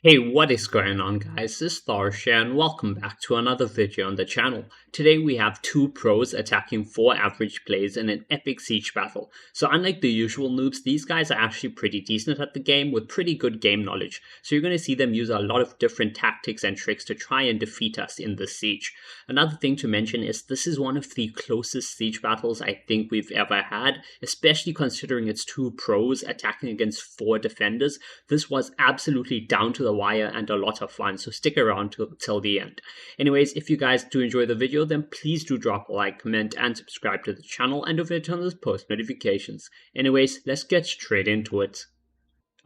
Hey, what is going on guys? This is Tharshey and welcome back to another video on the channel. Today we have two pros attacking four average players in an epic siege battle. So unlike the usual noobs, these guys are actually pretty decent at the game with pretty good game knowledge. So you're going to see them use a lot of different tactics and tricks to try and defeat us in this siege. Another thing to mention is this is one of the closest siege battles I think we've ever had, especially considering it's two pros attacking against four defenders. This was absolutely down to the wire and a lot of fun, so stick around till the end. Anyways, if you guys do enjoy the video, then please do drop a like, comment, and subscribe to the channel, and don't forget to turn on those post notifications. Anyways, let's get straight into it.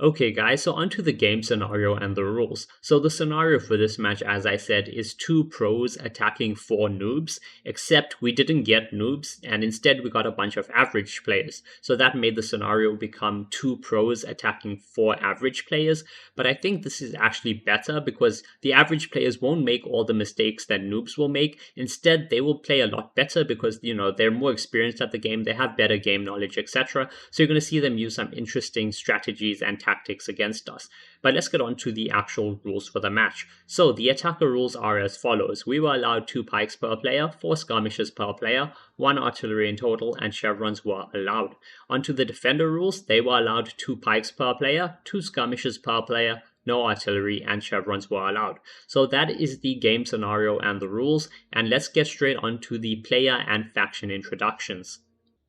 Okay guys, so onto the game scenario and the rules. So the scenario for this match, as I said, is two pros attacking four noobs, except we didn't get noobs and instead we got a bunch of average players. So that made the scenario become two pros attacking four average players, but I think this is actually better because the average players won't make all the mistakes that noobs will make. Instead, they will play a lot better because, they're more experienced at the game, they have better game knowledge, etc. So you're going to see them use some interesting strategies and tactics against us. But let's get on to the actual rules for the match. So the attacker rules are as follows. We were allowed 2 pikes per player, 4 skirmishes per player, 1 artillery in total, and chevrons were allowed. Onto the defender rules, they were allowed 2 pikes per player, 2 skirmishes per player, no artillery, and chevrons were allowed. So that is the game scenario and the rules, and let's get straight on to the player and faction introductions.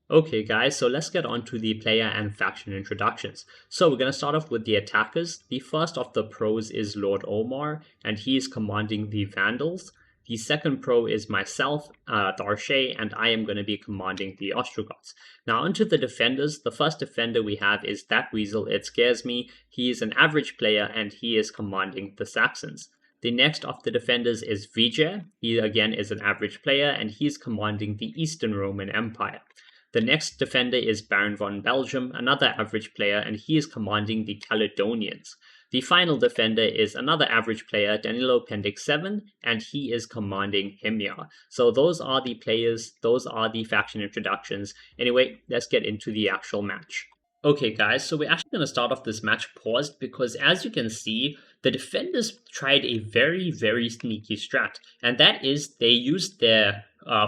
Okay guys, so let's get on to the player and faction introductions. So we're going to start off with the attackers. The first of the pros is Lord Omar, and he is commanding the Vandals. The second pro is myself, Tharshey, and I am going to be commanding the Ostrogoths. Now onto the defenders. The first defender we have is that weasel, It Scares Me. He is an average player and he is commanding the Saxons. The next of the defenders is Vijay. He again is an average player and he is commanding the Eastern Roman Empire. The next defender is Baron von Belgium, another average player, and he is commanding the Caledonians. The final defender is another average player, Danilo Pendix 7, and he is commanding Himyar. So those are the players, those are the faction introductions. Anyway, let's get into the actual match. Okay guys, so we're actually going to start off this match paused because as you can see, the defenders tried a very, very sneaky strat, and that is they used their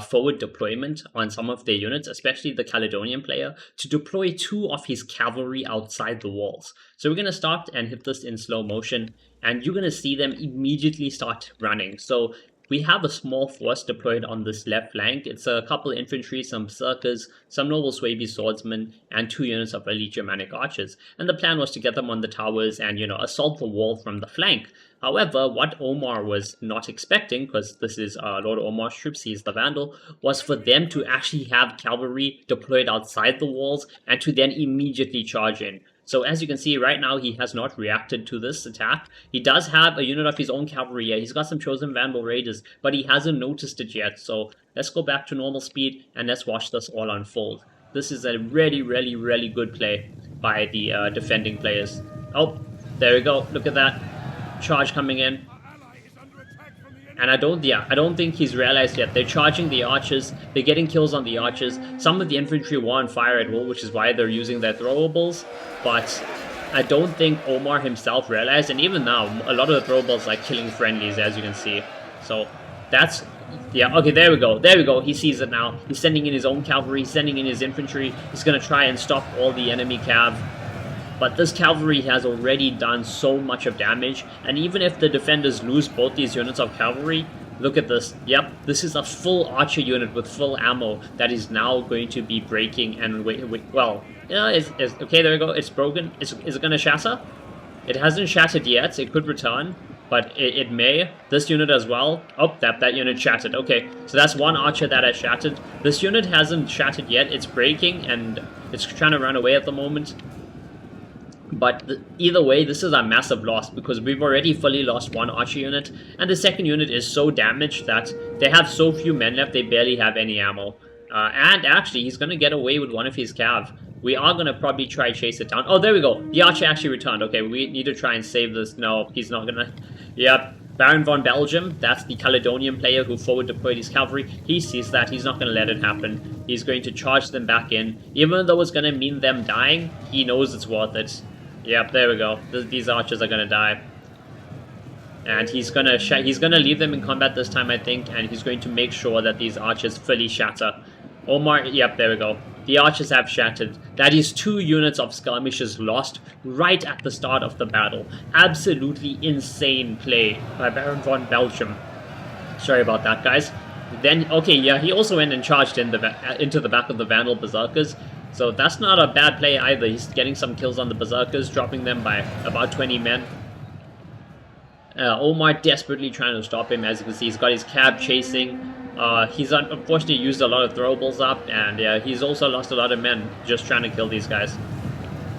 forward deployment on some of their units, especially the Caledonian player, to deploy 2 of his cavalry outside the walls. So we're going to start and hit this in slow motion, and you're going to see them immediately start running. So we have a small force deployed on this left flank. It's a couple infantry, some berserkers, some noble Swaby swordsmen, and 2 units of elite Germanic archers. And the plan was to get them on the towers and, assault the wall from the flank. However, what Omar was not expecting, because this is Lord Omar's troops, he's the Vandal, was for them to actually have cavalry deployed outside the walls and to then immediately charge in. So as you can see right now, he has not reacted to this attack. He does have a unit of his own cavalry. He's got some chosen Vandal raiders, but he hasn't noticed it yet. So let's go back to normal speed and let's watch this all unfold. This is a really, really, really good play by the defending players. Oh, there we go. Look at that. Charge coming in. And I don't think he's realized yet. They're charging the archers. They're getting kills on the archers. Some of the infantry were on fire at will, which is why they're using their throwables. But I don't think Omar himself realized. And even now, a lot of the throwables are killing friendlies, as you can see. So that's... yeah, okay, there we go. There we go. He sees it now. He's sending in his own cavalry. He's sending in his infantry. He's going to try and stop all the enemy cav. But this cavalry has already done so much of damage, and even if the defenders lose both these units of cavalry, look at this. Yep, this is a full archer unit with full ammo that is now going to be breaking and well, okay, there we go. It's broken. Is it going to shatter? It hasn't shattered yet. It could return, but it may. This unit as well. Oh, that unit shattered. Okay, so that's one archer that has shattered. This unit hasn't shattered yet. It's breaking, and it's trying to run away at the moment. But either way, this is a massive loss because we've already fully lost one archer unit, and the second unit is so damaged that they have so few men left, they barely have any ammo. And actually, he's going to get away with one of his cav. We are going to probably try chase it down. Oh, there we go. The archer actually returned. Okay, we need to try and save this. No, he's not going to... Yep. Baron von Belgium, that's the Caledonian player who forward deployed his cavalry. He sees that. He's not going to let it happen. He's going to charge them back in. Even though it's going to mean them dying, he knows it's worth it. Yep, there we go. These archers are going to die. And he's gonna leave them in combat this time, I think, and he's going to make sure that these archers fully shatter. Omar, yep, there we go. The archers have shattered. That is 2 units of skirmishers lost right at the start of the battle. Absolutely insane play by Baron von Belgium. Sorry about that, guys. Then, okay, yeah, he also went and charged into the back of the Vandal Berserkers. So that's not a bad play either. He's getting some kills on the Berserkers, dropping them by about 20 men. Omar desperately trying to stop him. As you can see, he's got his cab chasing. He's unfortunately used a lot of throwables up, and yeah, he's also lost a lot of men just trying to kill these guys.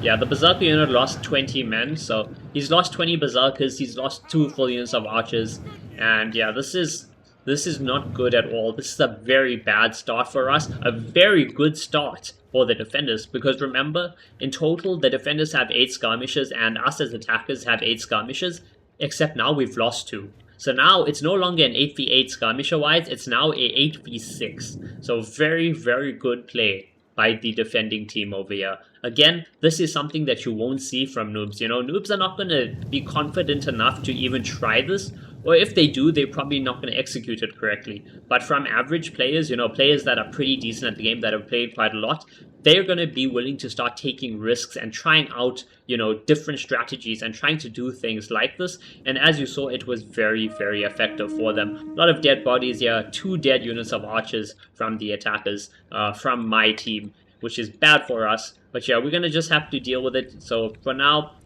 Yeah, the Berserker unit lost 20 men, so he's lost 20 Berserkers, he's lost 2 full units of archers, and yeah, this is not good at all. This is a very bad start for us, a very good start for the defenders, because remember, in total, the defenders have 8 skirmishers, and us as attackers have 8 skirmishers, except now we've lost 2. So now it's no longer an 8v8 skirmisher-wise, it's now a 8v6. So very, very good play by the defending team over here. Again, this is something that you won't see from noobs. You know, noobs are not going to be confident enough to even try this, or if they do, they're probably not going to execute it correctly. But from average players, you know, players that are pretty decent at the game, that have played quite a lot, they're going to be willing to start taking risks and trying out, you know, different strategies and trying to do things like this. And as you saw, it was very, very effective for them. A lot of dead bodies here, 2 dead units of archers from the attackers, from my team, which is bad for us. But yeah, we're going to just have to deal with it. So for now,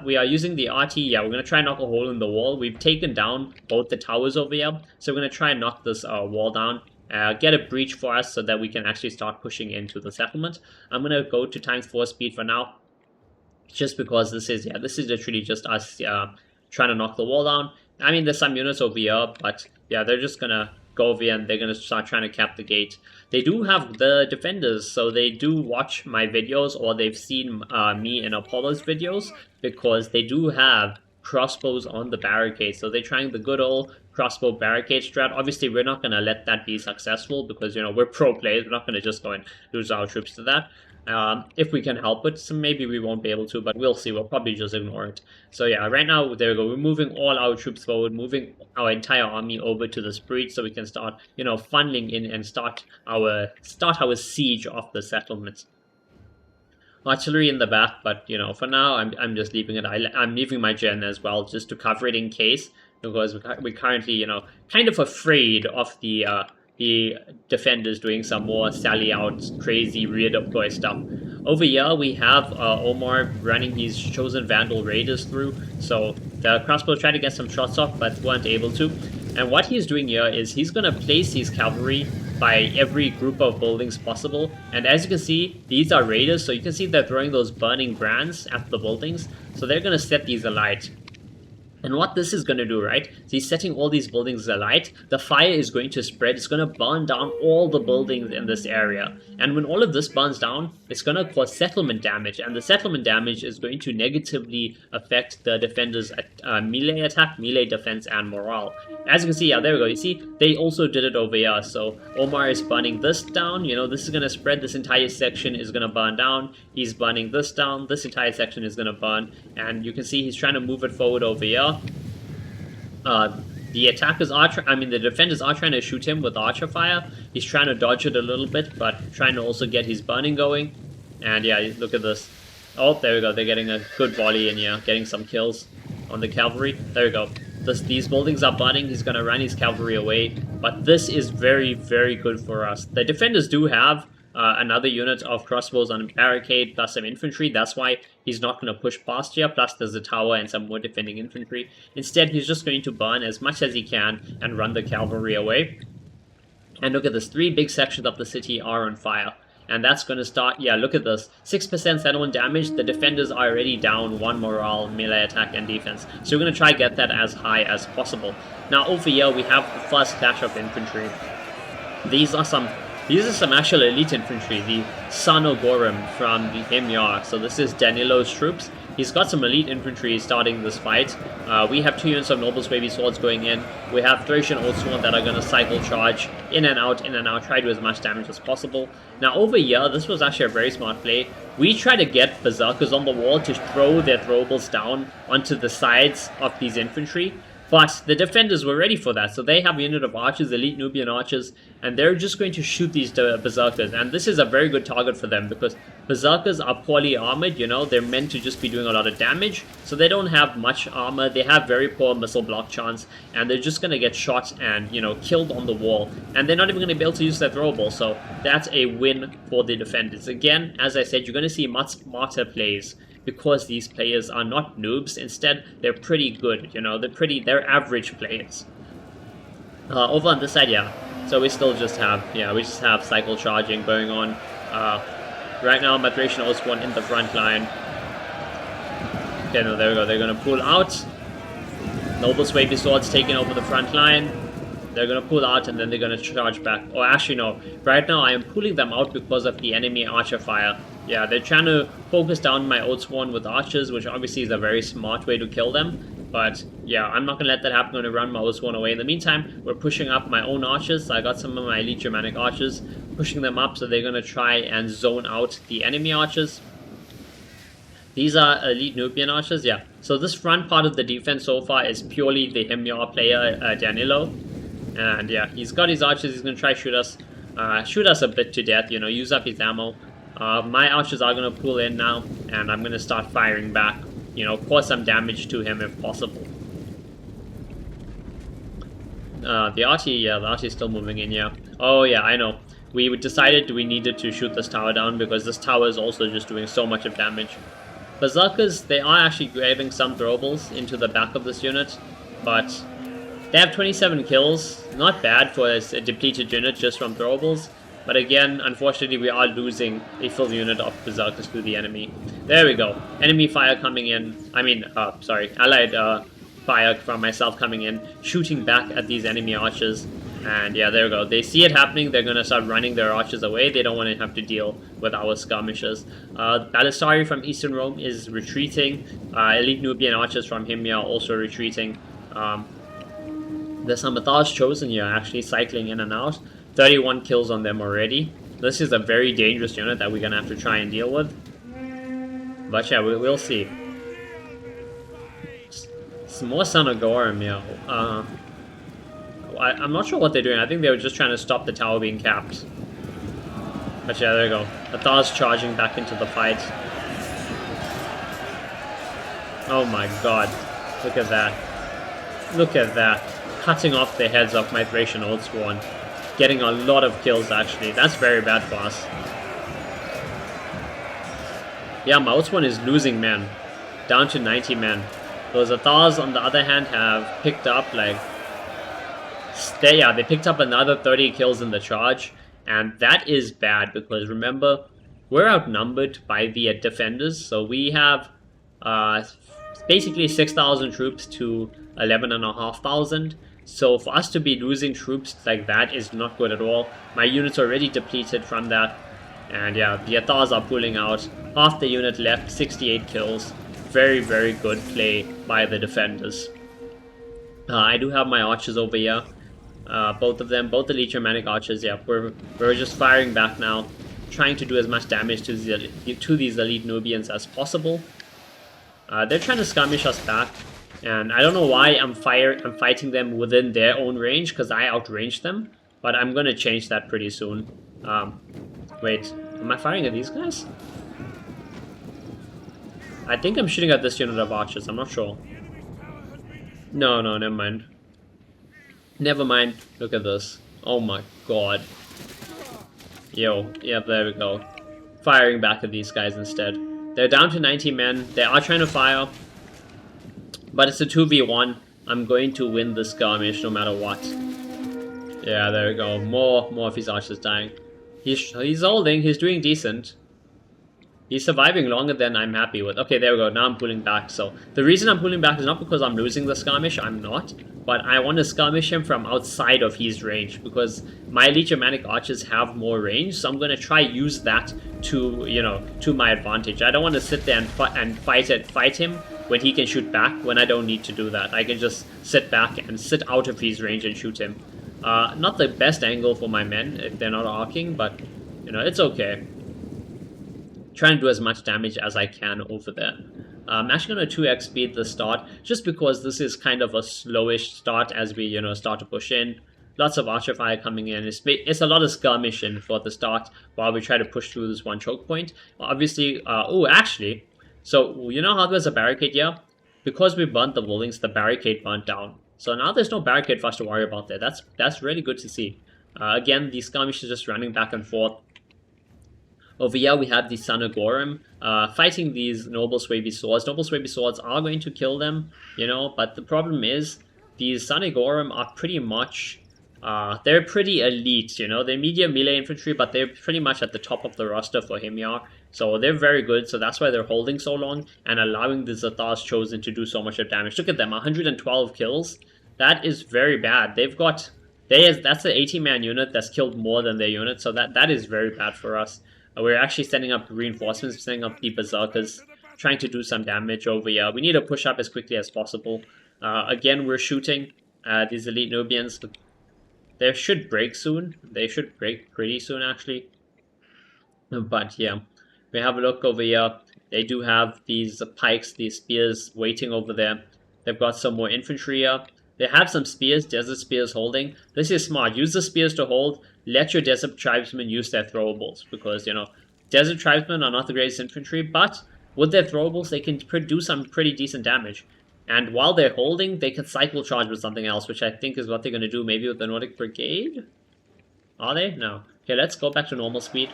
we are using the Arty. Yeah, we're going to try and knock a hole in the wall. We've taken down both the towers over here. So we're going to try and knock this wall down. Get a breach for us so that we can actually start pushing into the settlement. I'm going to go to ×4 speed for now. Just because this is literally just us trying to knock the wall down. I mean, there's some units over here, but yeah, they're just going to go over here and they're going to start trying to cap the gate. They do have the defenders, so they do watch my videos, or they've seen me in Apollo's videos, because they do have crossbows on the barricade. So they're trying the good old crossbow barricade strat. Obviously, we're not going to let that be successful because, you know, we're pro players. We're not going to just go and lose our troops to that. If we can help it, so maybe we won't be able to, but we'll see. We'll probably just ignore it. So yeah, right now, there we go. We're moving all our troops forward, moving our entire army over to this breach so we can start, you know, funneling in and start our siege of the settlement. Artillery in the back, but you know, for now, I'm just leaving it. I'm leaving my gen as well, just to cover it in case, because we're currently, you know, kind of afraid of the defenders doing some more sally out, crazy rear deploy stuff. Over here, we have Omar running his chosen Vandal Raiders through, so the crossbow tried to get some shots off, but weren't able to. And what he's doing here is he's going to place his cavalry by every group of buildings possible. And as you can see, these are raiders, so you can see they're throwing those burning brands at the buildings. So they're going to set these alight. And what this is going to do, right, is he's setting all these buildings alight. The fire is going to spread. It's going to burn down all the buildings in this area. And when all of this burns down, it's going to cause settlement damage. And the settlement damage is going to negatively affect the defenders' melee attack, melee defense, and morale. As you can see, yeah, there we go. You see, they also did it over here. So Omar is burning this down. You know, this is going to spread. This entire section is going to burn down. He's burning this down. This entire section is going to burn. And you can see he's trying to move it forward over here. The attackers are, the defenders are trying to shoot him with archer fire. He's trying to dodge it a little bit, but trying to also get his burning going. And yeah, look at this. Oh, there we go. They're getting a good volley in here, getting some kills on the cavalry. There we go. These buildings are burning. He's going to run his cavalry away. But this is very, very good for us. The defenders do have another unit of crossbows on a barricade plus some infantry. That's why he's not going to push past here. Plus there's a tower and some more defending infantry. Instead, he's just going to burn as much as he can and run the cavalry away. And look at this. 3 big sections of the city are on fire. And that's going to start, yeah, look at this. 6% settlement damage. The defenders are already down 1 morale, melee attack, and defense. So we're going to try to get that as high as possible. Now over here, we have the first clash of infantry. These are some actual elite infantry, the Sanogorum from the Himyar. So this is Danilo's troops. He's got some elite infantry starting this fight. We have 2 units of Nobles Baby Swords going in. We have Thracian Oathsworn that are going to cycle charge in and out, try to do as much damage as possible. Now over here, this was actually a very smart play. We try to get Berserkers on the wall to throw their throwables down onto the sides of these infantry. But the defenders were ready for that, so they have a unit of archers, elite Nubian archers, and they're just going to shoot these berserkers. And this is a very good target for them because berserkers are poorly armored, you know, they're meant to just be doing a lot of damage, so they don't have much armor, they have very poor missile block chance, and they're just going to get shot and, you know, killed on the wall, and they're not even going to be able to use their throwable, so that's a win for the defenders. Again, as I said, you're going to see much smarter plays, because these players are not noobs. Instead, they're pretty good, you know, they're average players. Over on this side, yeah, so we still just have, we just have cycle charging going on. Right now, my Thracian Oathsworn in the front line. Okay, no, there we go, they're gonna pull out. Noble Wavy Swords taking over the front line. They're gonna pull out and then they're gonna charge back. Or actually no, right now I am pulling them out because of the enemy archer fire. Yeah, they're trying to focus down my Oathsworn with archers, which obviously is a very smart way to kill them. But yeah, I'm not gonna let that happen. I'm gonna run my Oathsworn away. In the meantime, we're pushing up my own archers. So I got some of my elite Germanic archers, pushing them up, so they're gonna try and zone out the enemy archers. These are elite Nubian archers, yeah. So this front part of the defense so far is purely the Himyar player, Danilo. And yeah, he's got his archers, he's going to try to shoot us a bit to death, you know, use up his ammo. My archers are going to pull in now, and I'm going to start firing back, you know, cause some damage to him if possible. The Arty is still moving in, yeah. Oh yeah, I know. We decided we needed to shoot this tower down because this tower is also just doing so much of damage. Berserkers, they are actually grabbing some throwables into the back of this unit, but they have 27 kills, not bad for a depleted unit just from throwables, but again, unfortunately we are losing a full unit of berserkers to the enemy. There we go, enemy fire coming in, allied fire from myself coming in, shooting back at these enemy archers, and yeah, there we go, they see it happening, they're gonna start running their archers away, they don't want to have to deal with our skirmishers. Balistari from Eastern Rome is retreating, elite Nubian archers from Himyar also retreating. There's some Mathars chosen here actually cycling in and out. 31 kills on them already. This is a very dangerous unit that we're gonna have to try and deal with. But yeah, we'll see. It's more Son of Gorham, yo. I'm not sure what they're doing. I think they were just trying to stop the tower being capped. But yeah, there we go. Mathars charging back into the fight. Oh my god. Look at that. Look at that. Cutting off the heads of my Thracian Oathsworn. Getting a lot of kills actually. That's very bad for us. Yeah, my Oathsworn is losing men. Down to 90 men. Those Athars on the other hand have picked up like... they picked up another 30 kills in the charge. And that is bad because remember, we're outnumbered by the defenders. So we have basically 6,000 troops to 11,500. So for us to be losing troops like that is not good at all. My unit's already depleted from that. And yeah, the Athars are pulling out. Half the unit left, 68 kills. Very, very good play by the defenders. I do have my archers over here. Both of them, both elite Germanic archers, yeah. We're just firing back now. Trying to do as much damage to these elite Nubians as possible. They're trying to skirmish us back. And I don't know why I'm fighting them within their own range, because I outranged them. But I'm going to change that pretty soon. Wait, am I firing at these guys? I think I'm shooting at this unit of archers, I'm not sure. No, never mind. Never mind, look at this. Oh my god. Yo, yeah, there we go. Firing back at these guys instead. They're down to 90 men, they are trying to fire. But it's a 2v1. I'm going to win this skirmish no matter what. Yeah, there we go. More of his archers dying. He's holding. He's doing decent. He's surviving longer than I'm happy with. Okay, there we go. Now I'm pulling back. So the reason I'm pulling back is not because I'm losing the skirmish. I'm not. But I want to skirmish him from outside of his range because my elite Germanic archers have more range. So I'm going to try use that to, you know, to my advantage. I don't want to sit there and fight him when he can shoot back, when I don't need to do that. I can just sit back and sit out of his range and shoot him. Not the best angle for my men if they're not arcing, but, you know, it's okay. Try and do as much damage as I can over there. I'm actually going to 2x speed the start, just because this is kind of a slowish start as we, start to push in. Lots of archer fire coming in. It's a lot of skirmishing for the start while we try to push through this one choke point. Obviously, actually, so you know how there's a barricade here? Because we burnt the buildings, the barricade burnt down. So now there's no barricade for us to worry about there. That's really good to see. Again, these skirmishes just running back and forth. Over here, we have the Sanagorum fighting these Noble Swaby Swords. Noble Swaby Swords are going to kill them, but the problem is these Sanagorum are pretty much... they're pretty elite, They're medium melee infantry, but they're pretty much at the top of the roster for Himyar. So they're very good, so that's why they're holding so long and allowing the Zathar's Chosen to do so much of damage. Look at them, 112 kills. That is very bad. That's an 80-man unit that's killed more than their unit, so that is very bad for us. We're actually sending up reinforcements, sending up the Berserkers, trying to do some damage over here. We need to push up as quickly as possible. Again, we're shooting these elite Nubians. They should break soon. They should break pretty soon, actually. But yeah, we have a look over here. They do have these pikes, these spears waiting over there. They've got some more infantry here. They have some spears, desert spears holding. This is smart. Use the spears to hold. Let your desert tribesmen use their throwables. Because, desert tribesmen are not the greatest infantry, but with their throwables, they can do some pretty decent damage. And while they're holding, they can cycle charge with something else, which I think is what they're going to do, maybe with the Nordic Brigade? Are they? No. Okay, let's go back to normal speed.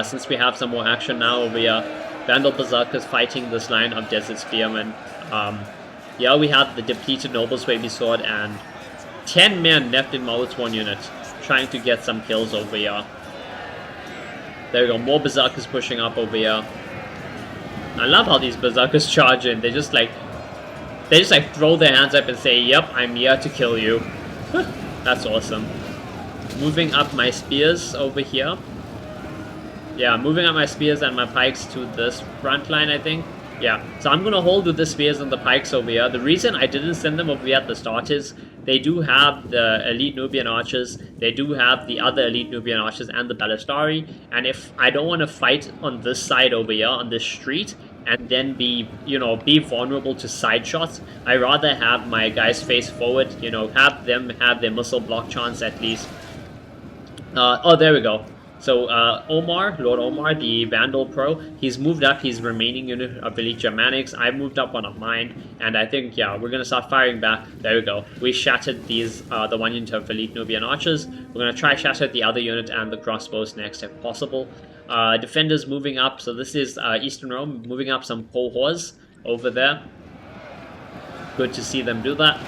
Since we have some more action now over here. Vandal Berserkers fighting this line of Desert Spearmen. Yeah, we have the depleted Noble Swaby Sword and 10 men left in Mao's one unit, trying to get some kills over here. There we go, more Berserkers pushing up over here. I love how these Berserkers charge in. They just throw their hands up and say, "Yep, I'm here to kill you." That's awesome. Moving up my spears over here. Yeah, moving up my spears and my pikes to this front line, I think. Yeah, so I'm going to hold with the spears and the pikes over here. The reason I didn't send them over here at the start is they do have the elite Nubian archers, they do have the other elite Nubian archers and the Balistari, and if I don't want to fight on this side over here, on this street, and then be vulnerable to side shots, I rather have my guys face forward, have them have their missile block chance at least. Oh, there we go. So, Lord Omar, the Vandal Pro, he's moved up his remaining unit of Elite Germanics. I moved up one of mine, and I think, yeah, we're going to start firing back. There we go. We shattered these, the one unit of Elite Nubian Archers. We're going to try shatter the other unit and the crossbows next if possible. Defenders moving up. So this is Eastern Rome, moving up some cohorts over there. Good to see them do that.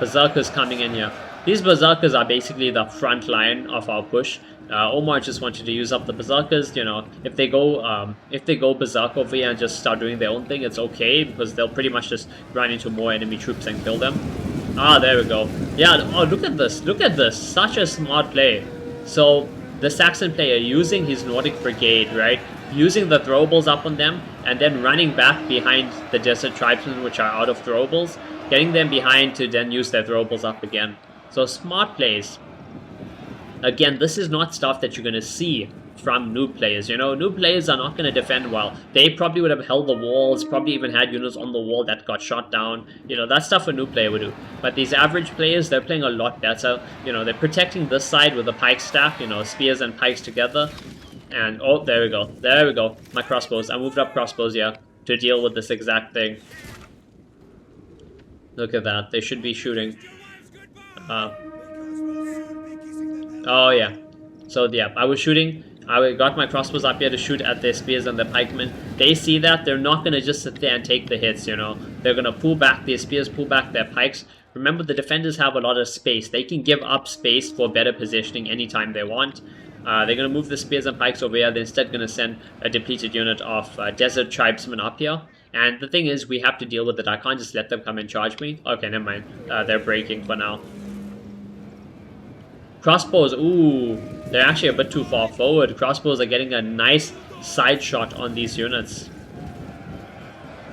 Berserkers coming in here. These Berserkers are basically the front line of our push. Omar just wanted to use up the Berserkers, if they go Berserk over here and just start doing their own thing, it's okay, because they'll pretty much just run into more enemy troops and kill them. Ah, there we go. Yeah, oh, look at this, such a smart play. So, the Saxon player using his Nordic Brigade, right, using the throwables up on them, and then running back behind the Desert Tribesmen, which are out of throwables, getting them behind to then use their throwables up again. So smart plays. Again, this is not stuff that you're going to see from noob players. Noob players are not going to defend well. They probably would have held the walls, probably even had units on the wall that got shot down. That stuff a noob player would do. But these average players, they're playing a lot better. They're protecting this side with a pike staff, spears and pikes together. And, oh, there we go. There we go. My crossbows. I moved up crossbows here to deal with this exact thing. Look at that. They should be shooting. Oh yeah, so yeah, I was shooting, I got my crossbows up here to shoot at their spears and their pikemen. They see that, they're not going to just sit there and take the hits, they're going to pull back their spears, pull back their pikes. Remember, the defenders have a lot of space, they can give up space for better positioning anytime they want. They're going to move the spears and pikes over here, they're instead going to send a depleted unit of Desert Tribesmen up here. And the thing is, we have to deal with it, I can't just let them come and charge me. Okay, never mind, they're breaking for now. Crossbows, ooh, they're actually a bit too far forward. Crossbows are getting a nice side shot on these units.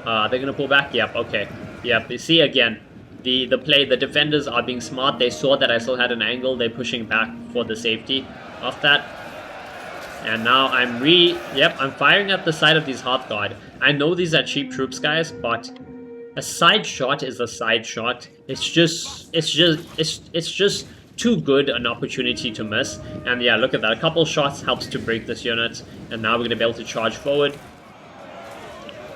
They're going to pull back? Yep, okay. Yep, you see again, the defenders are being smart. They saw that I still had an angle. They're pushing back for the safety of that. And now I'm I'm firing at the side of these Hearth Guard. I know these are cheap troops, guys, but a side shot is a side shot. It's just too good an opportunity to miss. And yeah, look at that. A couple shots helps to break this unit. And now we're going to be able to charge forward.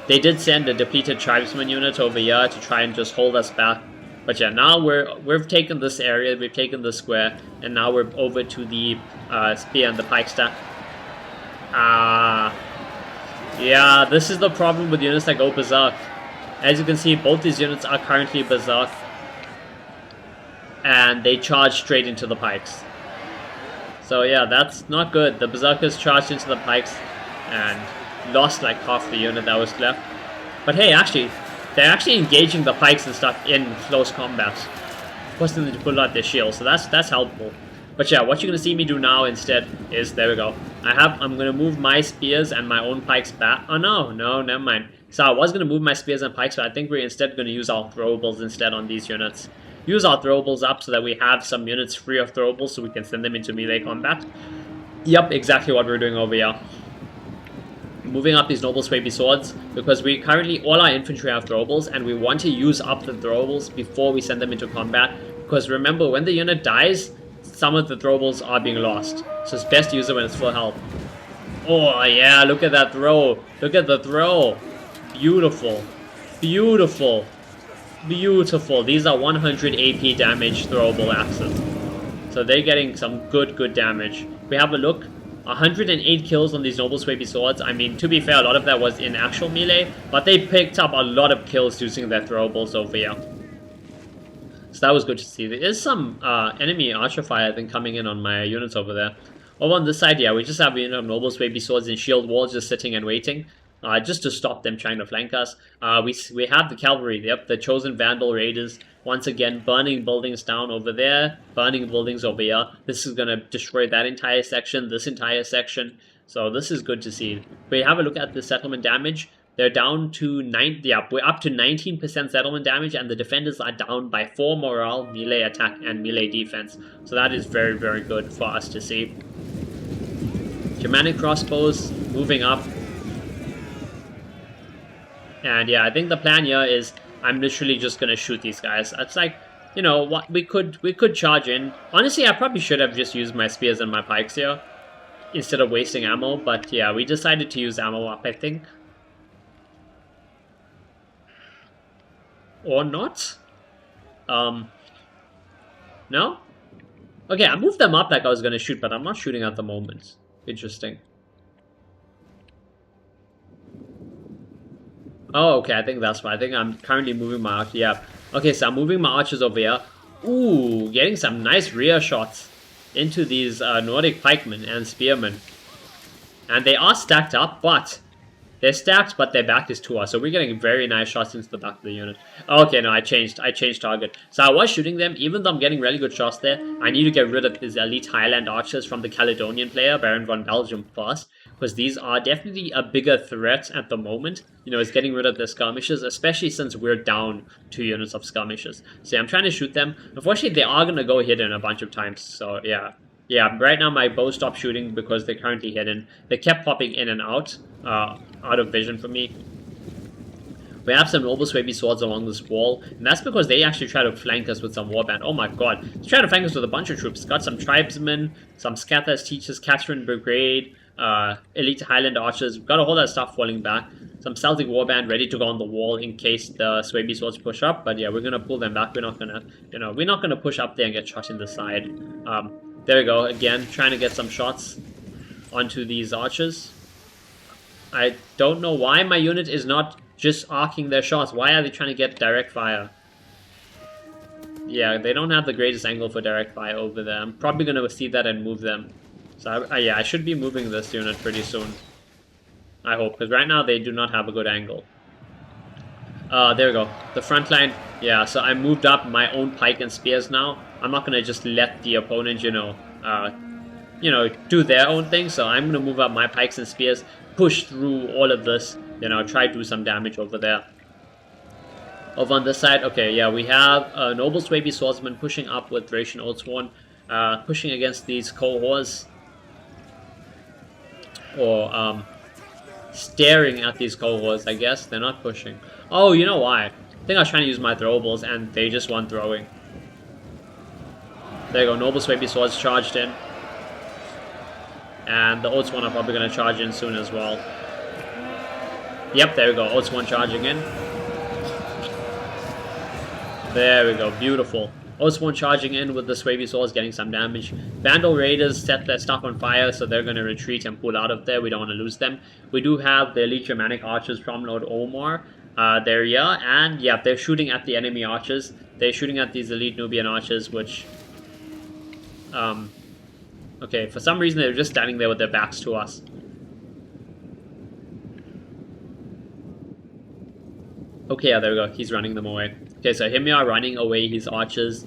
They did send a depleted tribesman unit over here to try and just hold us back. But yeah, now we've taken this area, we've taken the square, and now we're over to the spear and the pike stack. Yeah, this is the problem with units that go berserk. As you can see, both these units are currently berserk, and they charge straight into the pikes. So yeah, that's not good. The berserkers charged into the pikes and lost like half the unit that was left. But hey, actually, they're actually engaging the pikes and stuff in close combat, forcing them to pull out their shields. So that's helpful. But yeah, what you're gonna see me do now instead is, there we go. I'm gonna move my spears and my own pikes back. Oh no, never mind. So I was gonna move my spears and pikes, but I think we're instead gonna use our throwables instead on these units. Use our throwables up so that we have some units free of throwables so we can send them into melee combat. Yep, exactly what we're doing over here. Moving up these noble swayby swords, because we currently, all our infantry have throwables, and we want to use up the throwables before we send them into combat. Because remember, when the unit dies, some of the throwables are being lost. So it's best to use it when it's full health. Oh yeah, look at that throw. Look at the throw. Beautiful. Beautiful. Beautiful. These are 100 AP damage throwable axes. So they're getting some good damage. We have a look. 108 kills on these noble swayby swords. I mean, to be fair, a lot of that was in actual melee, but they picked up a lot of kills using their throwables over here. So that was good to see. There is some enemy archer fire, I think, coming in on my units over there. Over on this side, yeah, we just have a unit of noble swayby swords and shield walls just sitting and waiting. Just to stop them trying to flank us. We have the cavalry, yep, the chosen Vandal Raiders, once again burning buildings down over there, burning buildings over here. This is going to destroy that entire section, this entire section, so this is good to see. We have a look at the settlement damage. They're down to we're up to 19% settlement damage, and the defenders are down by 4 morale, melee attack, and melee defense. So that is very good for us to see. Germanic crossbows moving up. And yeah, I think the plan here is I'm literally just gonna shoot these guys. It's like, you know what, we could charge in. Honestly, I probably should have just used my spears and my pikes here instead of wasting ammo, but yeah, we decided to use ammo up, I think. Or not? No? Okay, I moved them up like I was gonna shoot, but I'm not shooting at the moment. Interesting. Oh, okay, I think that's fine. I think I'm currently moving my archers. Yeah. Okay, so I'm moving my archers over here. Ooh, getting some nice rear shots into these Nordic pikemen and spearmen. And they are stacked up, but they're stacked, but their back is to us. So we're getting very nice shots into the back of the unit. Okay, no, I changed target. So I was shooting them, even though I'm getting really good shots there. I need to get rid of these elite Highland archers from the Caledonian player, Baron von Belgium, first. Because these are definitely a bigger threat at the moment. You know, it's getting rid of the skirmishers, especially since we're down 2 units of skirmishers. So yeah, I'm trying to shoot them. Unfortunately, they are going to go hidden a bunch of times. So yeah. Yeah, right now my bow stopped shooting because they're currently hidden. They kept popping in and out of vision for me. We have some noble swayby swords along this wall, and that's because they actually try to flank us with some warband. Oh my god, they try to flank us with a bunch of troops. Got some tribesmen, some scathers, teachers, Catherine Brigade, elite Highland archers. We've got a whole lot of stuff falling back. Some Celtic warband ready to go on the wall in case the swayby swords push up. But yeah, we're gonna pull them back. We're not gonna, we're not gonna push up there and get shot in the side. There we go, again, trying to get some shots onto these archers. I don't know why my unit is not just arcing their shots. Why are they trying to get direct fire? Yeah, they don't have the greatest angle for direct fire over there. I'm probably going to see that and move them. So yeah, I should be moving this unit pretty soon. I hope, because right now they do not have a good angle. There we go. The front line. Yeah, so I moved up my own pike and spears now. I'm not gonna just let the opponent, do their own thing. So I'm gonna move up my pikes and spears, push through all of this, try to do some damage over there. Over on this side, okay, yeah, we have a noble swayby swordsman pushing up with Thracian Oathsworn, pushing against these cohorts. or staring at these cohorts, I guess. They're not pushing. Oh, you know why? I think I was trying to use my throwables and they just weren't throwing. There you go, Noble Swaby Swords charged in. And the Oats one are probably going to charge in soon as well. Yep, there we go, Oats one charging in. There we go, beautiful. Oats one charging in with the Swaby Swords, getting some damage. Vandal Raiders set their stuff on fire, so they're going to retreat and pull out of there. We don't want to lose them. We do have the Elite Germanic Archers from Lord Omar. They're here, and yeah, they're shooting at the enemy archers. They're shooting at these Elite Nubian Archers, which... okay, for some reason they're just standing there with their backs to us. Okay, yeah, there we go. He's running them away. Okay, so here we are running away his archers.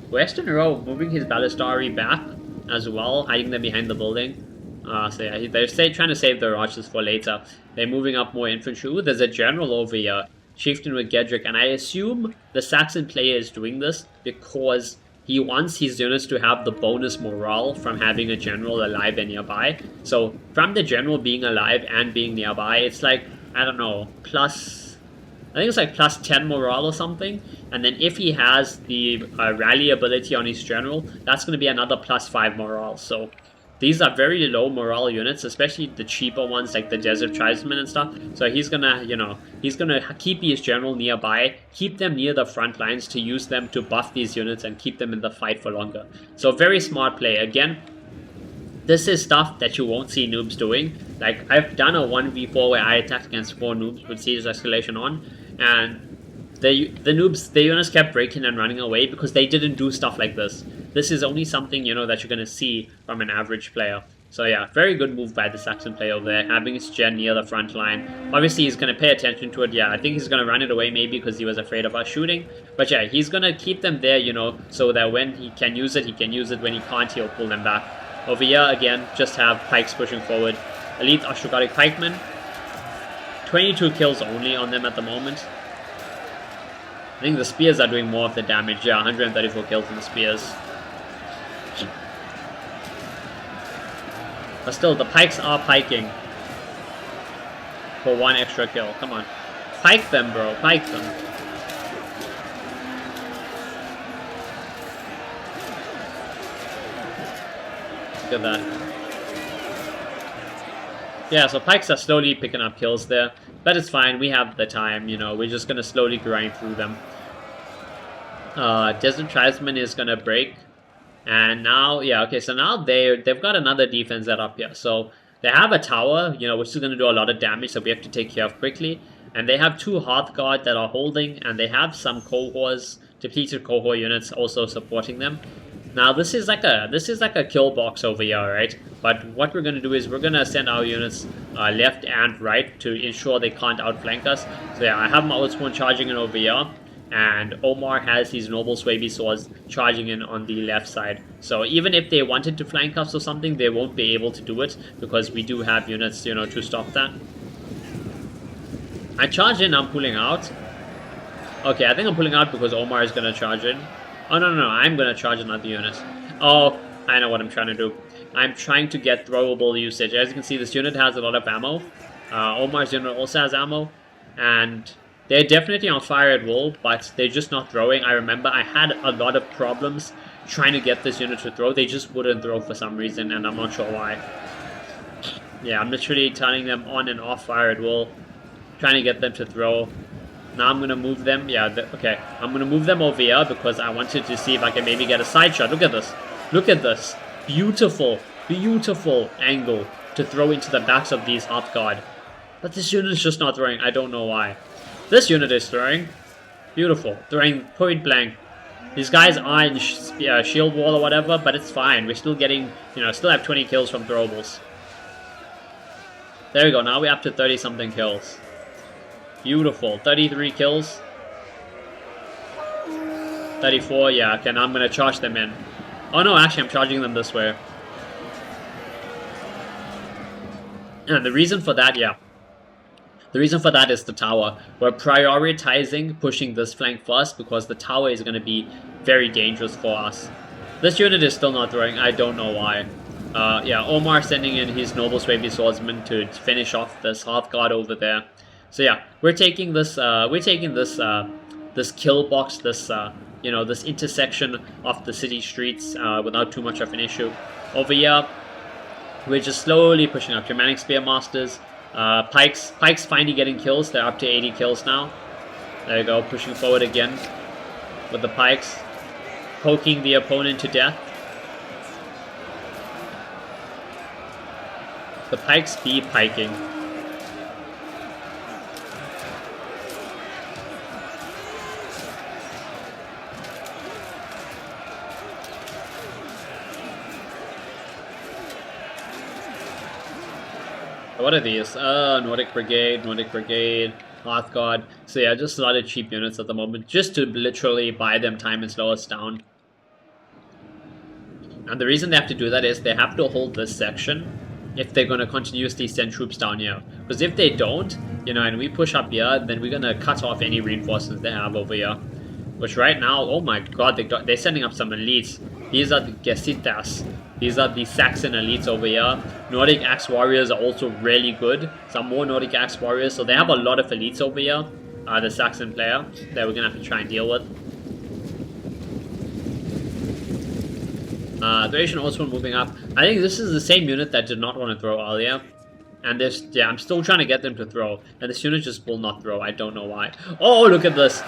Western Row moving his Ballistari back as well, hiding them behind the building. So yeah, they're trying to save their archers for later. They're moving up more infantry. Ooh, there's a general over here, chieftain with Gedrick, and I assume the Saxon player is doing this because he wants his units to have the bonus morale from having a general alive and nearby. So from the general being alive and being nearby, it's like, I don't know, I think it's like plus 10 morale or something. And then if he has the rally ability on his general, that's going to be another plus 5 morale. So these are very low morale units, especially the cheaper ones like the Desert Tribesmen and stuff. So he's going to, you know, he's going to keep his general nearby, keep them near the front lines to use them to buff these units and keep them in the fight for longer. So very smart play. Again, this is stuff that you won't see noobs doing. Like, I've done a 1v4 where I attacked against 4 noobs with Siege Escalation on, and the noobs, the units kept breaking and running away because they didn't do stuff like this. This is only something, you know, that you're going to see from an average player. So yeah, very good move by the Saxon player over there, having his gen near the front line. Obviously, he's going to pay attention to it. Yeah, I think he's going to run it away maybe because he was afraid of us shooting. But yeah, he's going to keep them there, you know, so that when he can use it, he can use it. When he can't, he'll pull them back. Over here, again, just have pikes pushing forward. Elite Ashugaric pikemen. 22 kills only on them at the moment. I think the spears are doing more of the damage. Yeah, 134 kills in the spears. But still, the pikes are piking. For 1 extra kill. Come on. Pike them, bro. Pike them. Look at that. Yeah, so pikes are slowly picking up kills there. But it's fine. We have the time, you know. We're just going to slowly grind through them. Desert Tribesman is going to break. And now, yeah, okay, so now they've got another defense set up here. So they have a tower, you know, which is going to do a lot of damage, so we have to take care of quickly. And they have 2 Hearthguard that are holding, and they have some cohorts, depleted cohort units also supporting them. Now this is like a kill box over here, right? But what we're going to do is we're going to send our units left and right to ensure they can't outflank us. So yeah, I have my Outspawn charging in over here. And Omar has his Noble Swaby Swords charging in on the left side. So even if they wanted to flank us or something, they won't be able to do it because we do have units, you know, to stop that. I charge in, I'm pulling out. Okay, I think I'm pulling out because Omar is going to charge in. Oh, no, I'm going to charge another unit. Oh, I know what I'm trying to do. I'm trying to get throwable usage. As you can see, this unit has a lot of ammo. Omar's unit also has ammo. And they're definitely on fire at will, but they're just not throwing. I remember I had a lot of problems trying to get this unit to throw. They just wouldn't throw for some reason, and I'm not sure why. Yeah, I'm literally turning them on and off fire at will, trying to get them to throw. Now I'm going to move them. Yeah, okay. I'm going to move them over here because I wanted to see if I can maybe get a side shot. Look at this. Look at this. Beautiful, beautiful angle to throw into the backs of these Hearthguard. But this unit is just not throwing. I don't know why. This unit is throwing. Beautiful. Throwing point blank. These guys are in shield wall or whatever, but it's fine. We're still getting, you know, still have 20 kills from throwables. There we go. Now we're up to 30 something kills. Beautiful. 33 kills. 34, yeah. Okay, now I'm going to charge them in. Oh no, actually I'm charging them this way. And the reason for that, yeah. The reason for that is the tower. We're prioritizing pushing this flank first because the tower is going to be very dangerous for us. This unit is still not throwing. I don't know why. Yeah, Omar sending in his Noble Swaby Swordsman to finish off this Hearth Guard over there. So yeah, we're taking this this kill box, this you know, this intersection of the city streets without too much of an issue. Over here, we're just slowly pushing up. Germanic Spearmasters, Pikes finally getting kills. They're up to 80 kills now. There you go, pushing forward again with the Pikes, poking the opponent to death. The Pikes be piking. What are these? Nordic Brigade, Hearthguard. So yeah, just a lot of cheap units at the moment, just to literally buy them time and slow us down. And the reason they have to do that is they have to hold this section if they're going to continuously send troops down here. Because if they don't, you know, and we push up here, then we're going to cut off any reinforcements they have over here. Which right now, oh my god, they're sending up some elites. These are the Gesitas. These are the Saxon elites over here. Nordic Axe Warriors are also really good. Some more Nordic Axe Warriors. So they have a lot of elites over here. The Saxon player that we're going to have to try and deal with. Thracian Horseman moving up. I think this is the same unit that did not want to throw earlier. And this, yeah, I'm still trying to get them to throw. And this unit just will not throw. I don't know why. Oh, look at this.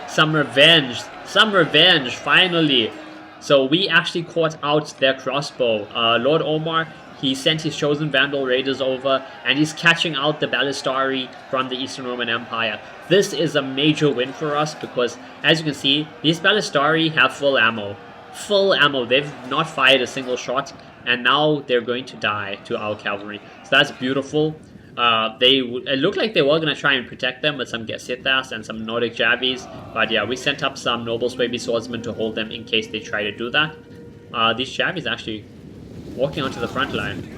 Some revenge. Some revenge, finally. So we actually caught out their crossbow. Lord Omar, he sent his chosen Vandal Raiders over, and he's catching out the Ballistari from the Eastern Roman Empire. This is a major win for us because, as you can see, these Ballistari have full ammo. Full ammo. They've not fired a single shot, and now they're going to die to our cavalry. So that's beautiful. It looked like they were going to try and protect them with some Gesitas and some Nordic Javies. But yeah, we sent up some Noble Swaby Swordsmen to hold them in case they try to do that. These Javies actually walking onto the front line.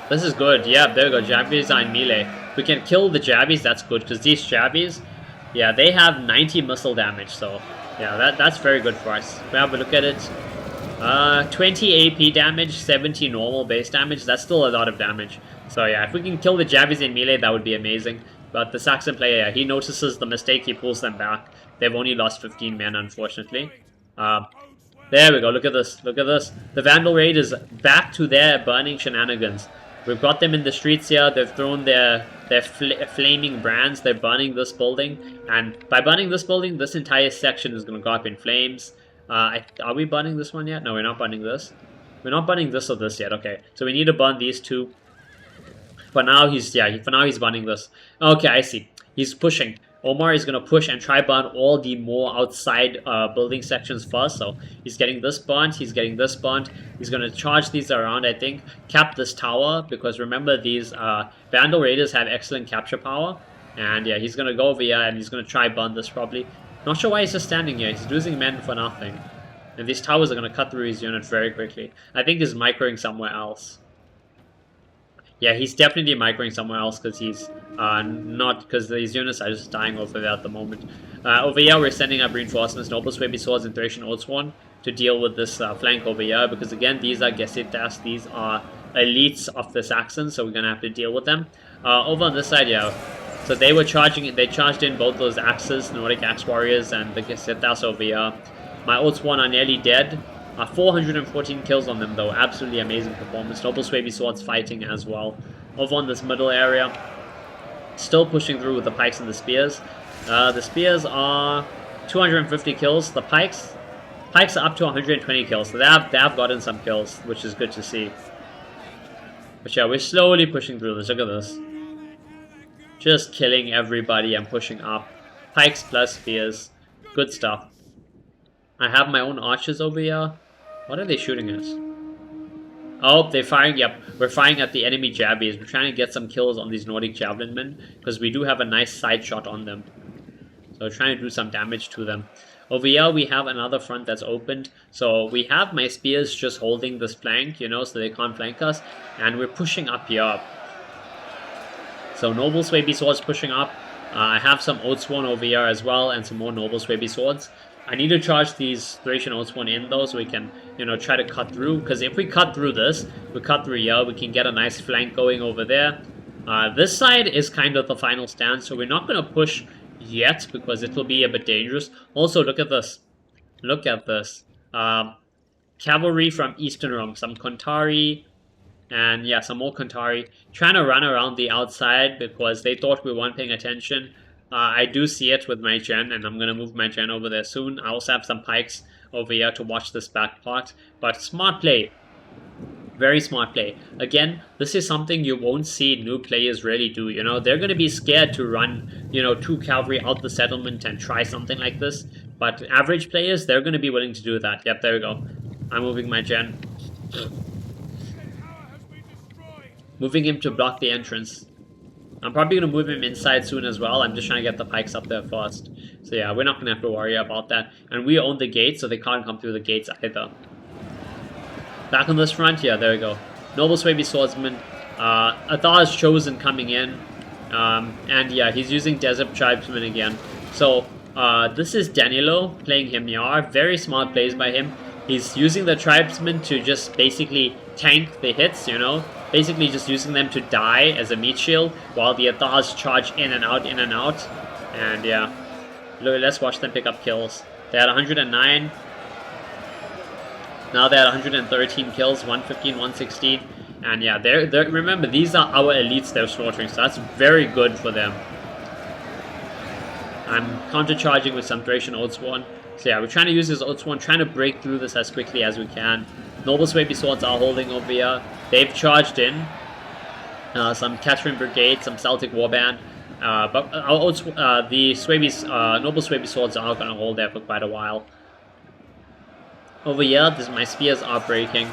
This is good. Yeah, there we go. Javies are in melee. We can kill the Javies. That's good because these Javies, yeah, they have 90 missile damage. So yeah, that's very good for us. We have a look at it. 20 AP damage, 70 normal base damage. That's still a lot of damage. So yeah, if we can kill the Javies in melee, that would be amazing. But the Saxon player, yeah, he notices the mistake, he pulls them back. They've only lost 15 men, unfortunately. There we go, look at this, look at this. The Vandal Raid is back to their burning shenanigans. We've got them in the streets here, they've thrown their flaming brands, they're burning this building. And by burning this building, this entire section is going to go up in flames. Are we burning this one yet? No, we're not burning this. We're not burning this or this yet. Okay, so we need to burn these two. For now, he's burning this. Okay, I see. He's pushing. Omar is going to push and try burn all the more outside building sections first. So he's getting this burnt. He's getting this burnt. He's going to charge these around, I think. Cap this tower. Because remember, these Vandal Raiders have excellent capture power. And yeah, he's going to go over here and he's going to try burn this probably. Not sure why he's just standing here. He's losing men for nothing. And these towers are going to cut through his unit very quickly. I think he's microing somewhere else. Yeah, he's definitely microing somewhere else because he's not... Because these units are just dying over there at the moment. Over here, we're sending up reinforcements, Noble Swaby Swords, and Thracian Oathsworn to deal with this flank over here. Because again, these are Gesitas. These are elites of the Saxons. So we're going to have to deal with them. Over on this side, yeah... So they were charging, they charged in both those axes, Nordic Axe Warriors and the Gesitas over here. My Oathsworn are nearly dead. 414 kills on them though, absolutely amazing performance. Noble Swaby Swords fighting as well. Over on this middle area, still pushing through with the pikes and the spears. The spears are 250 kills. The pikes are up to 120 kills. So they have gotten some kills, which is good to see. But yeah, we're slowly pushing through this. Look at this. Just killing everybody and pushing up. Pikes plus spears. Good stuff. I have my own archers over here. What are they shooting at? Oh, they're firing. Yep, we're firing at the enemy Javies. We're trying to get some kills on these Nordic Javelin men. Because we do have a nice side shot on them. So we're trying to do some damage to them. Over here we have another front that's opened. So we have my spears just holding this flank, you know, so they can't flank us. And we're pushing up here. So Noble Swaby Swords pushing up. I have some Oathsworn over here as well and some more Noble Swaby Swords. I need to charge these Thracian Oathsworn in though, so we can, you know, try to cut through. Because if we cut through this, we cut through here, we can get a nice flank going over there. This side is kind of the final stand, so we're not going to push yet because it will be a bit dangerous. Also, look at this. Look at this. Cavalry from Eastern Rome, some Kontari, and yeah, some more Kontari, trying to run around the outside because they thought we weren't paying attention. I do see it with my gen, and I'm going to move my gen over there soon. I also have some pikes over here to watch this back part, but smart play. Very smart play. Again, this is something you won't see new players really do. You know, they're going to be scared to run, you know, 2 cavalry out the settlement and try something like this. But average players, they're going to be willing to do that. Yep, there we go. I'm moving my gen. Moving him to block the entrance. I'm probably going to move him inside soon as well. I'm just trying to get the pikes up there first. So yeah, we're not going to have to worry about that. And we own the gates, so they can't come through the gates either. Back on this front, yeah, there we go. Noble Swaby Swordsman. Atthila's Chosen coming in. And yeah, he's using Desert Tribesman again. So, this is Danilo playing Himyar. Very smart plays by him. He's using the Tribesmen to just basically tank the hits, you know. Basically just using them to die as a meat shield, while the Athilas charge in and out, in and out. And yeah, let's watch them pick up kills. They had 109. Now they're at 113 kills, 115, 116. And yeah, they're remember, these are our elites they're slaughtering, so that's very good for them. I'm counter-charging with some Thracian Oathsworn. So yeah, we're trying to use this Oathsworn, trying to break through this as quickly as we can. Noble Swaby Swords are holding over here. They've charged in. Some Catherine Brigade, some Celtic Warband. But the Swaby's, Noble Swaby Swords are going to hold there for quite a while. Over here, my spears are breaking.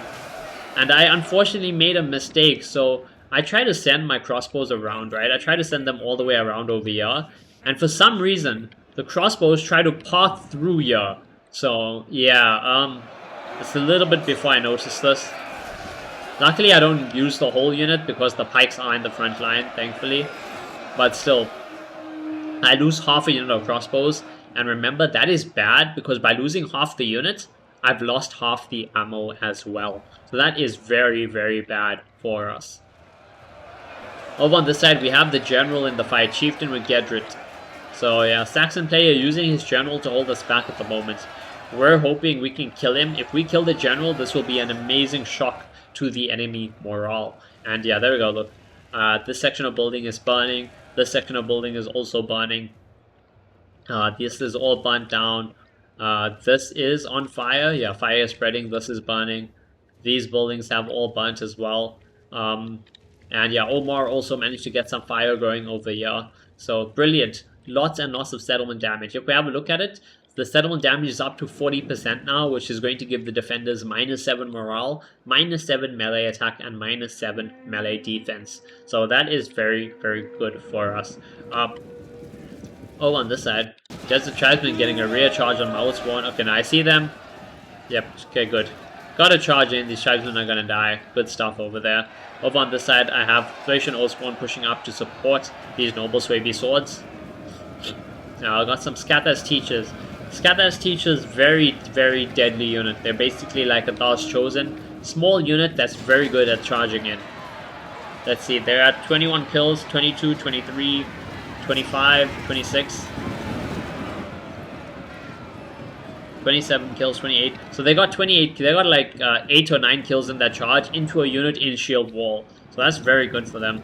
And I unfortunately made a mistake, so I try to send my crossbows around, right? I try to send them all the way around over here. And for some reason, the crossbows try to path through here. So, yeah, it's a little bit before I noticed this. Luckily, I don't use the whole unit because the pikes are in the front line, thankfully. But still, I lose half a unit of crossbows. And remember, that is bad because by losing half the unit, I've lost half the ammo as well. So that is very, very bad for us. Over on this side, we have the general in the fight, Chieftain with Gedrit. So yeah, Saxon player using his general to hold us back at the moment. We're hoping we can kill him. If we kill the general, this will be an amazing shock to the enemy morale. And yeah, there we go, look. This section of building is burning. This section of building is also burning. This is all burnt down. This is on fire. Yeah, fire is spreading. This is burning. These buildings have all burnt as well. And yeah, Omar also managed to get some fire going over here. So brilliant. Lots and lots of settlement damage. If we have a look at it, the settlement damage is up to 40% now, which is going to give the defenders -7 morale, -7 melee attack, and -7 melee defense. So that is very, very good for us. Oh, on this side, Desert Tribesman getting a rear charge on Mouse 1. Okay, now I see them. Yep, okay, good. Gotta charge in, these Tribesmen are gonna die. Good stuff over there. Over on this side, I have Thracian Oathsworn pushing up to support these Noble Swaby Swords. Now, I got some Scathas Teachers. Scathas Teachers, very, very deadly unit. They're basically like Atthila's Chosen. Small unit that's very good at charging in. Let's see, they're at 21 kills, 22, 23, 25, 26, 27 kills, 28. So they got 28, they got like 8 or 9 kills in that charge into a unit in shield wall. So that's very good for them.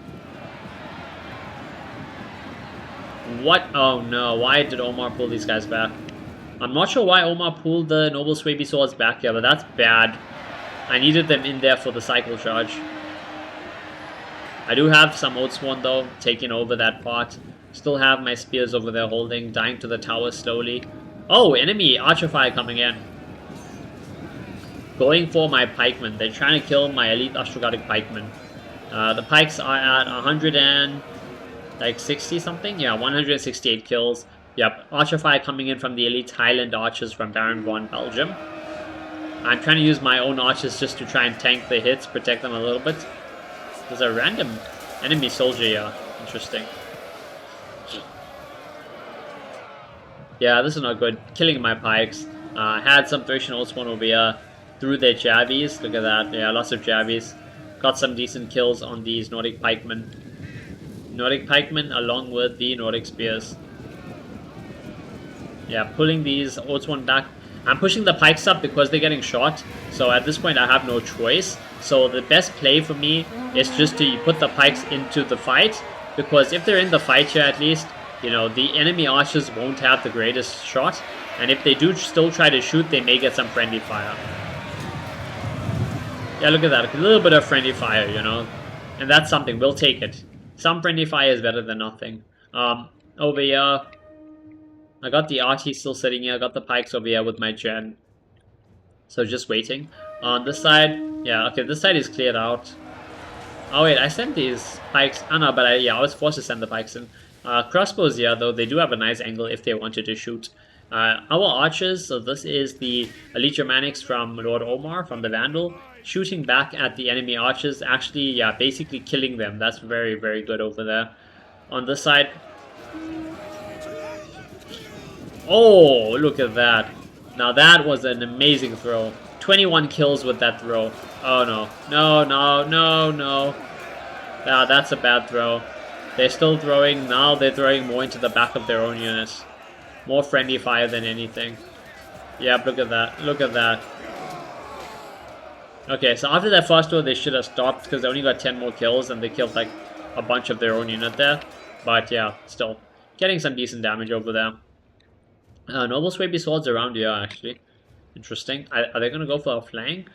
What? Oh no, why did Omar pull these guys back? I'm not sure why Omar pulled the Noble Swaby Swords back here, but that's bad. I needed them in there for the cycle charge. I do have some Oathsworn though, taking over that part. Still have my spears over there holding, dying to the tower slowly. Oh, enemy archer fire coming in. Going for my pikemen. They're trying to kill my elite Ostrogothic pikemen. The pikes are at 160 something? Yeah, 168 kills. Yep, archer fire coming in from the elite Highland archers from Baron von Belgium. I'm trying to use my own archers just to try and tank the hits, protect them a little bit. There's a random enemy soldier here. Interesting. Yeah, this is not good. Killing my pikes. Had some Thracian Oathsworn over here through their jabbies. Look at that. Yeah, lots of jabbies. Got some decent kills on these Nordic pikemen. Nordic pikemen along with the Nordic spears. Yeah, pulling these Oathsworn back. I'm pushing the pikes up because they're getting shot. So at this point I have no choice. So the best play for me is just to put the pikes into the fight. Because if they're in the fight here at least, you know, the enemy archers won't have the greatest shot. And if they do still try to shoot, they may get some friendly fire. Yeah, look at that. A little bit of friendly fire, you know. And that's something. We'll take it. Some friendly fire is better than nothing. Over here, I got the Arty still sitting here. I got the pikes over here with my gen. So just waiting. On this side, yeah, okay, this side is cleared out. Oh wait, I sent these pikes. Oh no, but I was forced to send the pikes in. Crossbows here, though, they do have a nice angle if they wanted to shoot. Our archers, so this is the Elite Germanics from Lord Omar, from the Vandal, shooting back at the enemy archers, actually, yeah, basically killing them. That's very, very good over there. On this side... Oh, look at that. Now that was an amazing throw. 21 kills with that throw. Oh no. No, no, no, no. Ah, that's a bad throw. They're still throwing. Now they're throwing more into the back of their own units. More friendly fire than anything. Yeah, look at that. Look at that. Okay, so after that first throw, they should have stopped because they only got 10 more kills and they killed like a bunch of their own unit there. But yeah, still getting some decent damage over there. Noble Swapey Swords around here, actually. Interesting. Are they going to go for a flank?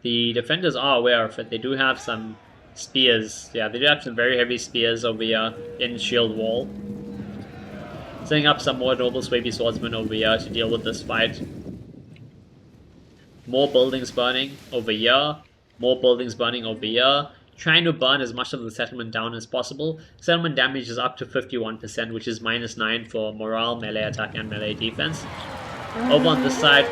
The defenders are aware of it. They do have some spears. Yeah, they do have some very heavy spears over here in shield wall. Setting up some more Noble Swapey Swordsmen over here to deal with this fight. More buildings burning over here. More buildings burning over here. Trying to burn as much of the settlement down as possible. Settlement damage is up to 51%, which is -9 for morale, melee attack, and melee defense. Over on this side,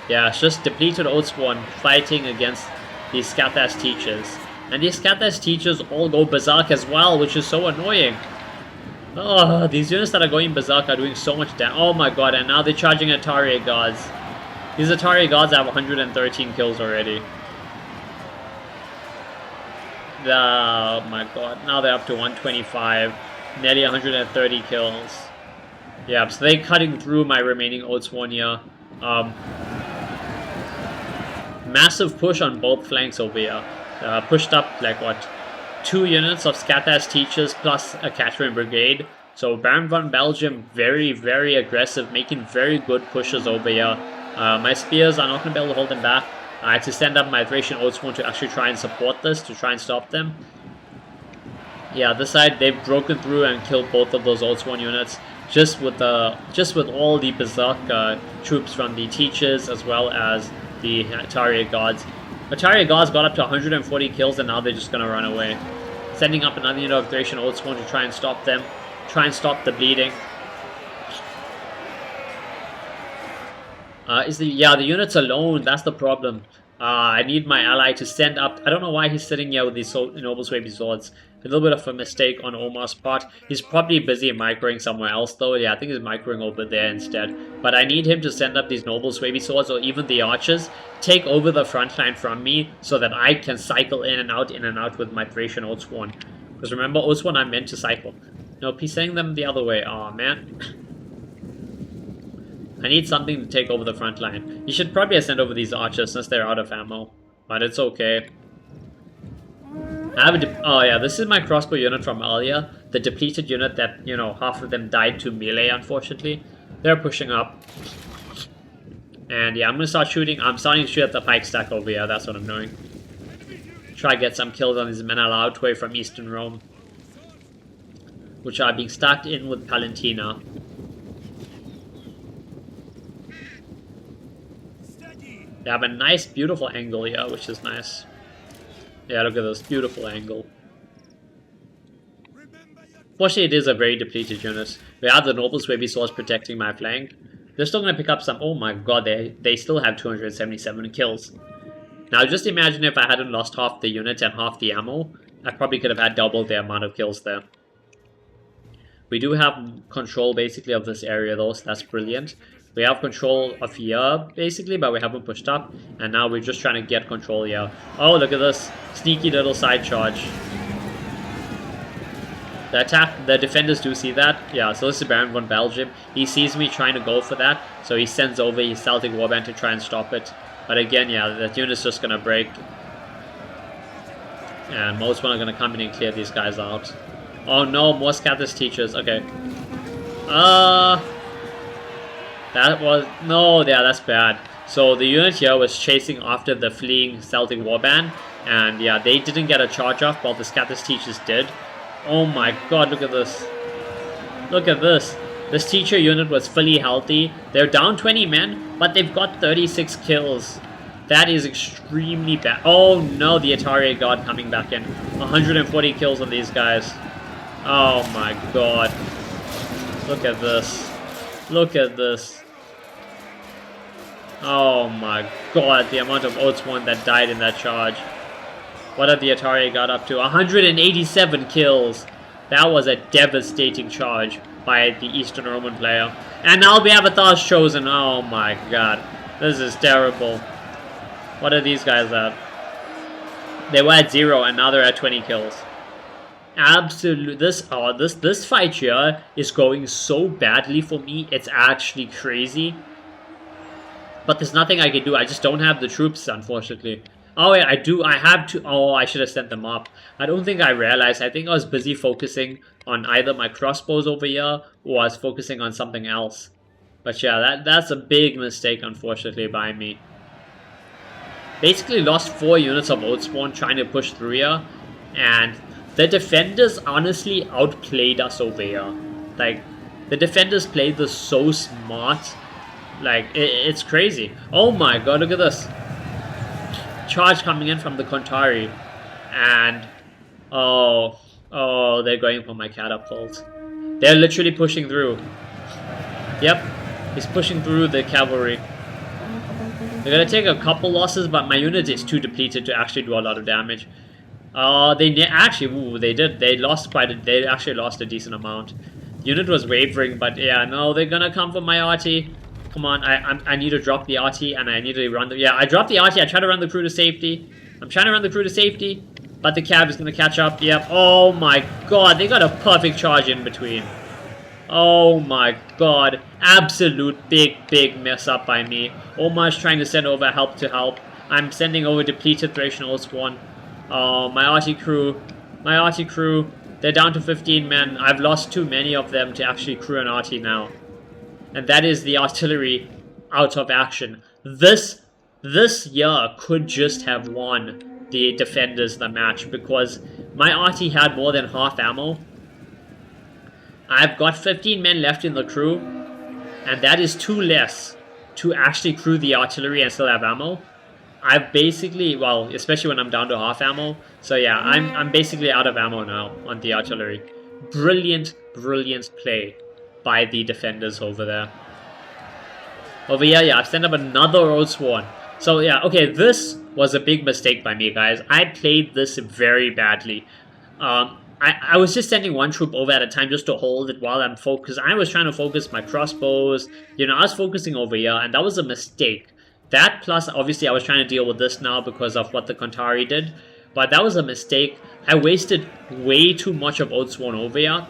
yeah, it's just depleted Oathsworn fighting against these Scathas teachers. And these Scathas teachers all go berserk as well, which is so annoying. Oh, these units that are going berserk are doing so much damage. Oh my god, and now they're charging Atari guards. These Atari guards have 113 kills already. Oh my god, now they're up to 125, nearly 130 kills. Yeah, so they're cutting through my remaining Oathsworn here. Massive push on both flanks over here. Pushed up like what, 2 units of Scathas teachers plus a Catherine brigade. So Baron von Belgium very, very aggressive, making very good pushes over here. My spears are not going to be able to hold them back. I had to send up my Thracian Oathsworn to actually try and support this, to try and stop them. Yeah, this side they've broken through and killed both of those Oathsworn units, just with all the berserk troops from the teachers as well as the Atari guards. Atari guards got up to 140 kills and now they're just gonna run away. Sending up another unit of Thracian Oathsworn to try and stop them, try and stop the bleeding. The units alone, that's the problem. I need my ally to send up. I don't know why he's sitting here with these Noble Swapey Swords. A little bit of a mistake on Omar's part. He's probably busy microing somewhere else though. Yeah, I think he's microing over there instead. But I need him to send up these Noble Swapey Swords, or even the archers, take over the front line from me so that I can cycle in and out with my Thracian Oathsworn. Because remember, Oathsworn I'm meant to cycle. Nope, he's sending them the other way. Aw, man. I need something to take over the front line. You should probably send over these archers since they're out of ammo. But it's okay. Oh yeah, this is my crossbow unit from earlier. The depleted unit that, you know, half of them died to melee, unfortunately. They're pushing up. And yeah, I'm gonna start shooting. I'm starting to shoot at the pike stack over here. That's what I'm doing. Try to get some kills on these men allowed way from Eastern Rome, which are being stacked in with Palentina. They have a nice, beautiful angle here, which is nice. Yeah, look at this beautiful angle. Fortunately, it is a very depleted unit. We have the Noble Swapey Swords protecting my flank. They're still going to pick up some... Oh my god, they still have 277 kills. Now, just imagine if I hadn't lost half the unit and half the ammo. I probably could have had double the amount of kills there. We do have control basically of this area though, so that's brilliant. We have control of here basically, but we haven't pushed up, and now we're just trying to get control here. Oh, look at this sneaky little side charge. The defenders do see that. Yeah, so this is Baron von Belgium. He sees me trying to go for that, so he sends over his Celtic Warband to try and stop it. But again, yeah, that unit's just gonna break. And most one are gonna come in and clear these guys out. Oh no, more Scathis teachers. Okay. That was... No, yeah, that's bad. So the unit here was chasing after the fleeing Celtic Warband. And yeah, they didn't get a charge off, while the Scathis teachers did. Oh my god, look at this. Look at this. This teacher unit was fully healthy. They're down 20 men, but they've got 36 kills. That is extremely bad. Oh no, the Atari god coming back in. 140 kills on these guys. Oh my god. Look at this. Look at this. Oh my god, the amount of Oatsworn that died in that charge. What have the Atari got up to? 187 kills. That was a devastating charge by the Eastern Roman player. And now we have Avatar's chosen. Oh my god. This is terrible. What are these guys at? They were at 0 and now they're at 20 kills. Absolute. This fight here is going so badly for me. It's actually crazy. But there's nothing I can do. I just don't have the troops, unfortunately. Oh yeah, I do. I have to. Oh, I should have sent them up. I don't think I realized. I think I was busy focusing on either my crossbows over here or I was focusing on something else. But yeah, that's a big mistake, unfortunately, by me. Basically lost 4 units of Oatsworn trying to push through here. And the defenders honestly outplayed us over here. Like, the defenders played this so smart. Like, it's crazy. Oh my god, look at this. Charge coming in from the Kontari. And, oh, they're going for my catapult. They're literally pushing through. Yep, he's pushing through the cavalry. They're gonna take a couple losses, but my unit is too depleted to actually do a lot of damage. They actually, ooh, they did. They lost they actually lost a decent amount. Unit was wavering, but yeah, no, they're gonna come for my arty. Come on, I need to drop the arty, and I need to run the... Yeah, I dropped the arty, I tried to run the crew to safety. I'm trying to run the crew to safety, but the cab is going to catch up. Yep. Oh my god, they got a perfect charge in between. Oh my god. Absolute big mess up by me. Omar's trying to send over help to help. I'm sending over depleted Thracian Oatsworn. Oh, my arty crew. My arty crew. They're down to 15 men. I've lost too many of them to actually crew an arty now. And that is the artillery out of action. This year could just have won the defenders the match because my arty had more than half ammo. I've got 15 men left in the crew, and that is 2 less to actually crew the artillery and still have ammo. I've basically, well, especially when I'm down to half ammo. So yeah, I'm basically out of ammo now on the artillery. Brilliant play by the defenders over there. Over here, yeah, I've sent up another Oatsworn. So yeah, okay, this was a big mistake by me, guys. I played this very badly. I was just sending one troop over at a time just to hold it while I'm focused. I was trying to focus my crossbows. You know, I was focusing over here, and that was a mistake. That plus, obviously, I was trying to deal with this now because of what the Kontari did. But that was a mistake. I wasted way too much of Oatsworn over here.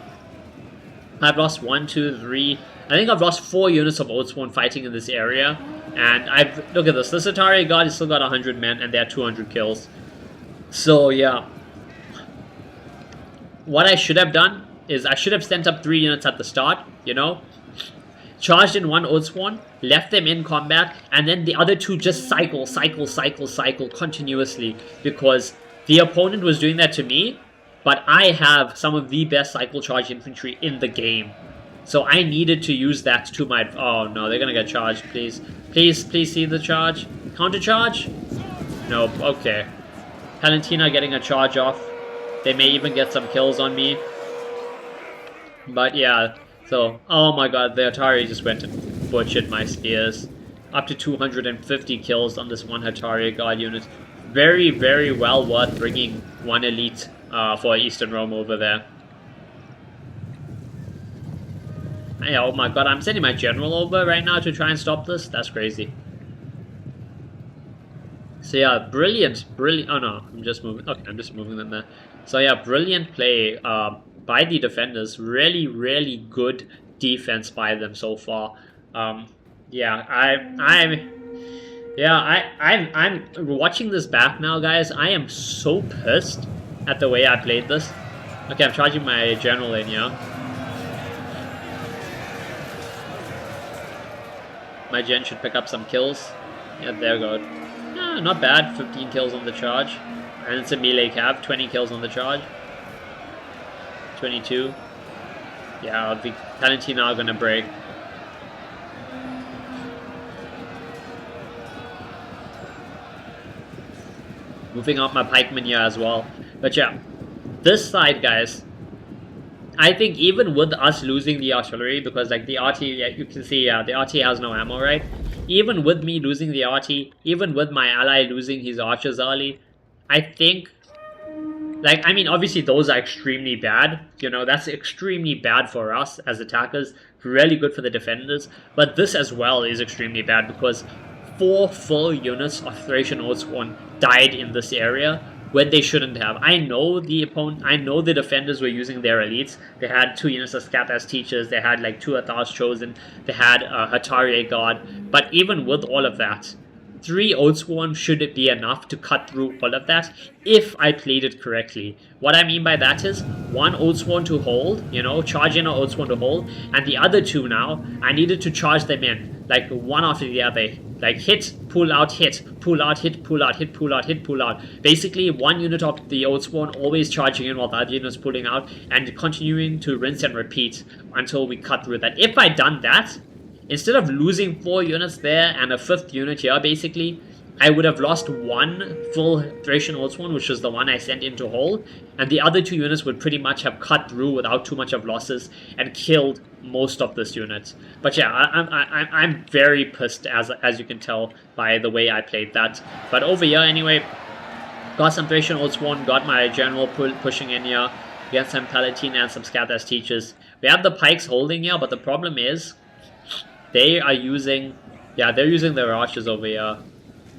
I've lost 1, 2, 3. I think I've lost 4 units of Oatsworn fighting in this area. And look at this. This Atari god has still got 100 men and they had 200 kills. So, yeah. What I should have done is I should have sent up 3 units at the start, you know. Charged in 1 Oatsworn, left them in combat, and then the other 2 just cycle continuously. Because the opponent was doing that to me. But I have some of the best cycle charge infantry in the game. So I needed to use that to my... Oh no, they're gonna get charged, please. Please see the charge. Counter charge? Nope, okay. Palantina getting a charge off. They may even get some kills on me. But yeah, so... Oh my god, the Atari just went and butchered my spears. Up to 250 kills on this one Atari god unit. Very well worth bringing 1 elite for Eastern Rome over there. Yeah, oh my god, I'm sending my general over right now to try and stop this. That's crazy. So yeah, brilliant. Oh no, I'm just moving. Okay, I'm just moving them there. So yeah, brilliant play by the defenders. Really good defense by them so far. Yeah, I'm watching this back now, guys. I am so pissed at the way I played this. Okay, I'm charging my general in here. My gen should pick up some kills. Yeah, there we go. Yeah, not bad. 15 kills on the charge. And it's a melee cab. 20 kills on the charge. 22. Yeah, the Valentina are gonna break. Moving up my pikeman here as well. But yeah, this side, guys, I think even with us losing the artillery, because like the Arty, yeah, you can see, the Arty has no ammo, right? Even with me losing the Arty, even with my ally losing his archers early, I think, like, I mean, obviously those are extremely bad. You know, that's extremely bad for us as attackers, really good for the defenders. But this as well is extremely bad because 4 full units of Thracian Oathsworn died in this area when they shouldn't have. I know the defenders were using their elites. They had 2 units of Scat as teachers, they had like 2 Athars chosen, they had a Hatari guard, but even with all of that, 3 Oathsworn should it be enough to cut through all of that if I played it correctly. What I mean by that is 1 Oathsworn to hold, you know, charge in an Oathsworn to hold, and the other 2 now, I needed to charge them in, like one after the other. Like hit, pull out, hit, pull out, hit, pull out, hit, pull out, hit, pull out. Basically, 1 unit of the Oathsworn always charging in while the other unit is pulling out, and continuing to rinse and repeat until we cut through that. If I'd done that, instead of losing 4 units there and a 5th unit here, basically, I would have lost 1 full Thracian Oathsworn, which was the one I sent in to hold, and the other 2 units would pretty much have cut through without too much of losses and killed most of this unit. But yeah, I'm very pissed, as you can tell by the way I played that. But over here, anyway, got some Thracian Oathsworn, got my general pushing in here, get some Palatine and some Scat as teachers. We have the pikes holding here, but the problem is they are using, yeah, they're using their archers over here.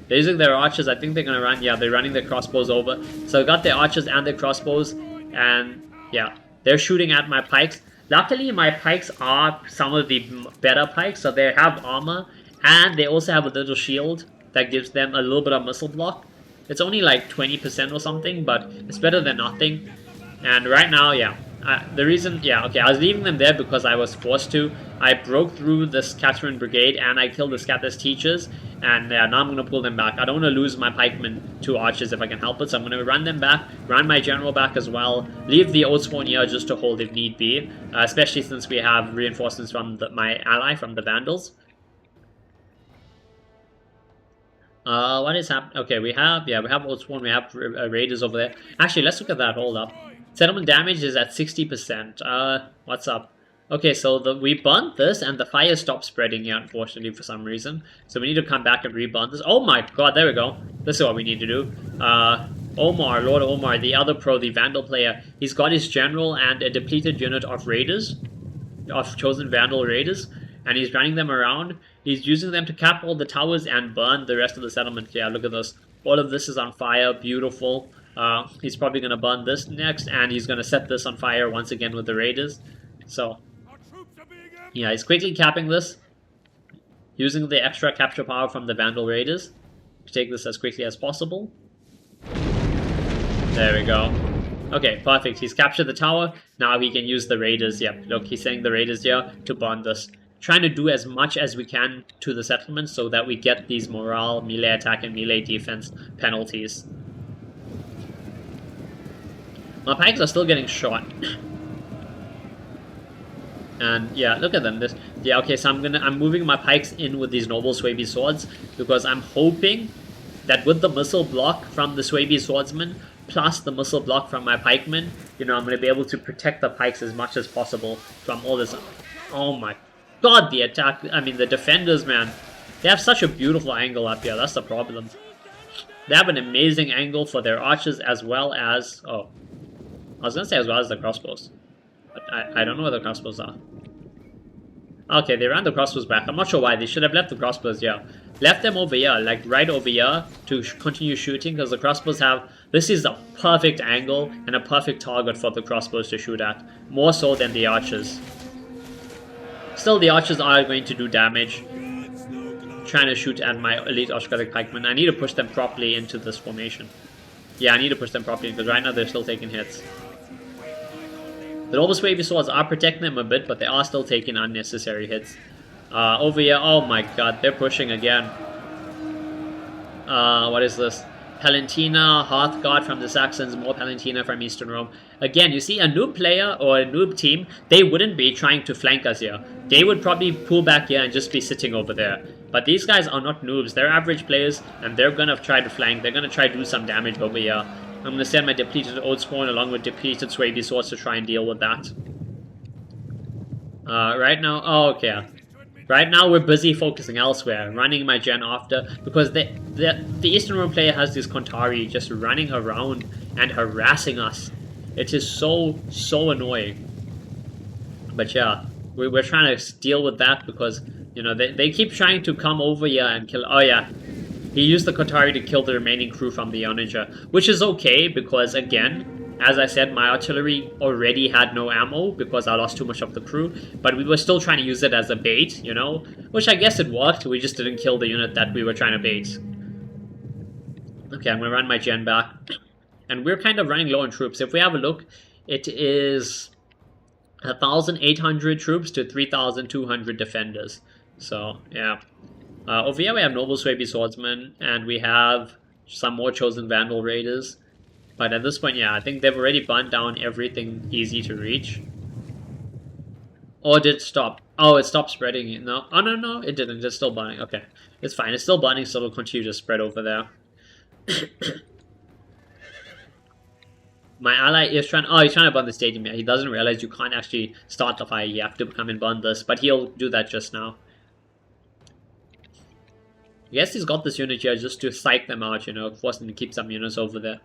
They're using their archers. I think they're gonna run. Yeah, they're running their crossbows over. So I got their archers and their crossbows, and yeah, they're shooting at my pikes. Luckily, my pikes are some of the better pikes, so they have armor, and they also have a little shield that gives them a little bit of missile block. It's only like 20% or something, but it's better than nothing. And right now, yeah, the reason, yeah, okay, I was leaving them there because I was forced to. I broke through this Catherine Brigade and I killed the Scatters teachers, and now I'm going to pull them back. I don't want to lose my pikemen to archers if I can help it, so I'm going to run them back, run my general back as well, leave the Oathsworn here just to hold if need be, especially since we have reinforcements from my ally, from the Vandals. What is happening? Okay, we have Oathsworn, we have Raiders over there. Actually, let's look at that, hold up. Settlement damage is at 60%. What's up? Okay, so we burnt this, and the fire stopped spreading here, unfortunately, for some reason. So we need to come back and reburn this. Oh my god, there we go. This is what we need to do. Omar, Lord Omar, the other pro, the Vandal player, he's got his general and a depleted unit of raiders, of chosen Vandal raiders, and he's running them around. He's using them to cap all the towers and burn the rest of the settlement. Yeah, look at this. All of this is on fire. Beautiful. He's probably going to burn this next, and he's going to set this on fire once again with the raiders. So yeah, he's quickly capping this, using the extra capture power from the Vandal Raiders to take this as quickly as possible. There we go. Okay, perfect. He's captured the tower. Now he can use the Raiders. Yep, look, he's sending the Raiders here to burn this. Trying to do as much as we can to the settlement so that we get these morale, melee attack, and melee defense penalties. My pikes are still getting shot. And yeah, look at them. Yeah, okay, so I'm moving my pikes in with these noble Swaby swords because I'm hoping that with the missile block from the Swaby swordsman plus the missile block from my pikemen, you know, I'm going to be able to protect the pikes as much as possible from all this. Oh my god, the attack, I mean the defenders, man, they have such a beautiful angle up here. That's the problem. They have an amazing angle for their archers as well as, oh, I was going to say as well as the crossbows. I don't know where the crossbows are. Okay, they ran the crossbows back. I'm not sure why. They should have left the crossbows, yeah. Left them over here, like right over here, to continue shooting, because the crossbows have... This is a perfect angle and a perfect target for the crossbows to shoot at. More so than the archers. Still, the archers are going to do damage. Trying to shoot at my elite Oshkotic pikemen. I need to push them properly into this formation. Yeah, I need to push them properly, because right now they're still taking hits. The Noble Wavy Swords are protecting them a bit, but they are still taking unnecessary hits. Over here, oh my god, they're pushing again. What is this? Palantina, Hearthguard from the Saxons, more Palantina from Eastern Rome. Again, you see, a noob player or a noob team, they wouldn't be trying to flank us here. They would probably pull back here and just be sitting over there. But these guys are not noobs, they're average players, and they're gonna try to flank, they're gonna try to do some damage over here. I'm going to send my depleted Old Spawn along with depleted Swaby Swords to try and deal with that. Right now... Oh, okay. Right now we're busy focusing elsewhere, running my gen after, because the Eastern Rome player has this Kontari just running around and harassing us. It is so annoying. But yeah, we're trying to deal with that because, you know, they keep trying to come over here and kill... Oh yeah. He used the Kontari to kill the remaining crew from the Onager, which is okay because, again, as I said, my artillery already had no ammo because I lost too much of the crew, but we were still trying to use it as a bait, you know, which I guess it worked. We just didn't kill the unit that we were trying to bait. Okay, I'm going to run my gen back, and we're kind of running low on troops. If we have a look, it is 1,800 troops to 3,200 defenders, so yeah. Over here we have Noble Swaby Swordsmen, and we have some more Chosen Vandal Raiders. But at this point, yeah, I think they've already burnt down everything easy to reach. Or did it stop? Oh, it stopped spreading. No, oh no, it didn't. It's still burning. Okay, it's fine. It's still burning, so it'll continue to spread over there. My ally is trying... Oh, he's trying to burn the stadium. Yeah, he doesn't realize you can't actually start the fire. You have to come and burn this, but he'll do that just now. I guess he's got this unit here just to psych them out, you know, force them to keep some units over there.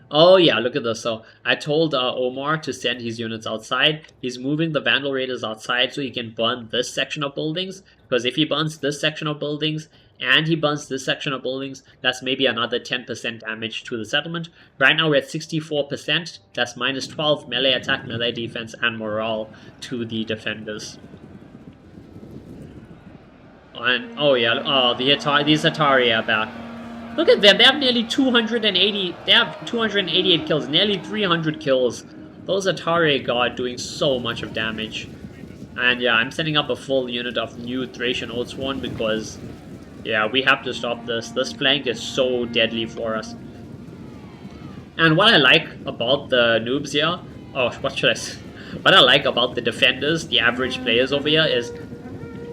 Oh yeah, look at this. So I told Omar to send his units outside. He's moving the Vandal Raiders outside so he can burn this section of buildings. Because if he burns this section of buildings and he burns this section of buildings, that's maybe another 10% damage to the settlement. Right now we're at 64%. That's minus 12 melee attack, melee defense, and morale to the defenders. And oh yeah, oh these Atari are back. Look at them, they have nearly 280, they have 288 kills, nearly 300 kills. Those Atari God doing so much of damage. And yeah, I'm setting up a full unit of new Thracian Oathsworn because, yeah, we have to stop this. This flank is so deadly for us. And what I like about the noobs here, oh, what should I say? What I like about the defenders, the average players over here is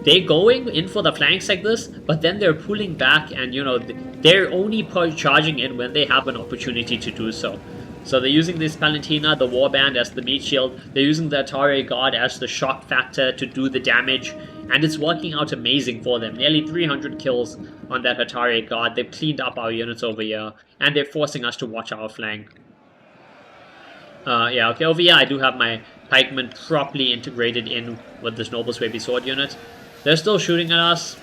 they're going in for the flanks like this, but then they're pulling back and, you know, they're only charging in when they have an opportunity to do so. So they're using this Palantina, the Warband, as the meat shield. They're using the Atari God as the shock factor to do the damage. And it's working out amazing for them. Nearly 300 kills on that Atari God. They've cleaned up our units over here. And they're forcing us to watch our flank. Yeah, okay, over here I do have my pikemen properly integrated in with this Noble Swaby Sword unit. They're still shooting at us.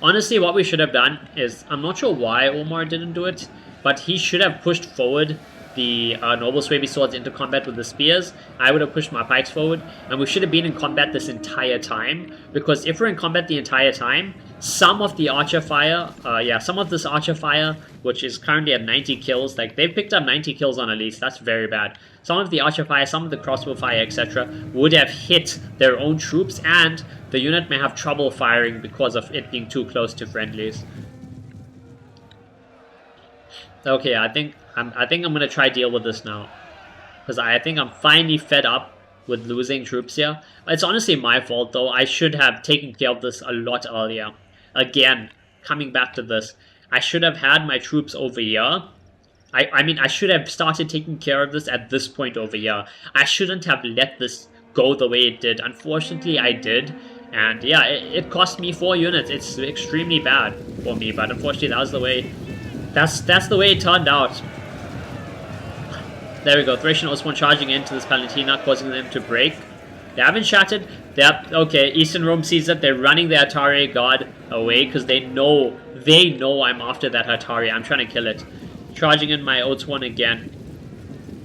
Honestly, what we should have done is, I'm not sure why Omar didn't do it, but he should have pushed forward the Noble Swaby Swords into combat with the spears. I would have pushed my pikes forward, and we should have been in combat this entire time, because if we're in combat the entire time, some of the archer fire, some of this archer fire, which is currently at 90 kills, like, they've picked up 90 kills on Elise, that's very bad. Some of the archer fire, some of the crossbow fire, etc., would have hit their own troops, and the unit may have trouble firing because of it being too close to friendlies. Okay, I think I'm gonna try deal with this now, because I think I'm finally fed up with losing troops here. It's honestly my fault though. I should have taken care of this a lot earlier. Again, coming back to this, I should have had my troops over here. I mean, I should have started taking care of this at this point over here. I shouldn't have let this go the way it did. Unfortunately, I did. And yeah, it cost me 4 units. It's extremely bad for me, but unfortunately that was the way. That's the way it turned out. There we go. Thracian Osman charging into this Palantina, causing them to break. They haven't shattered. They're okay. Eastern Rome sees it. They're running the Atari God away because they know I'm after that Atari. I'm trying to kill it. Charging in my Oats one again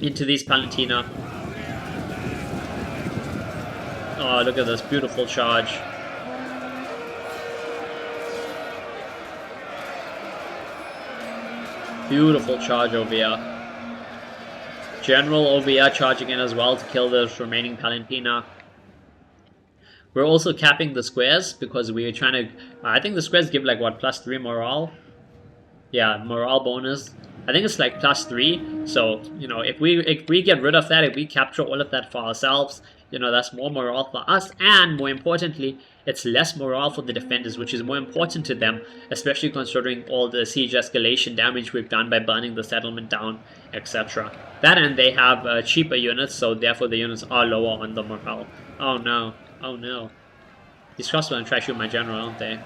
into these Palantina. Oh, look at this beautiful charge. Beautiful charge over here. General over here charging in as well to kill this remaining Palantina. We're also capping the squares because we're trying to... I think the squares give like what, +3 morale? Yeah, morale bonus. I think it's like +3. So, you know, if we get rid of that, if we capture all of that for ourselves, you know, that's more morale for us. And more importantly, it's less morale for the defenders, which is more important to them, especially considering all the siege escalation damage we've done by burning the settlement down, etc. That, and they have cheaper units, so therefore the units are lower on the morale. Oh no. Oh no. These crossbows are trying to shoot my general, aren't they?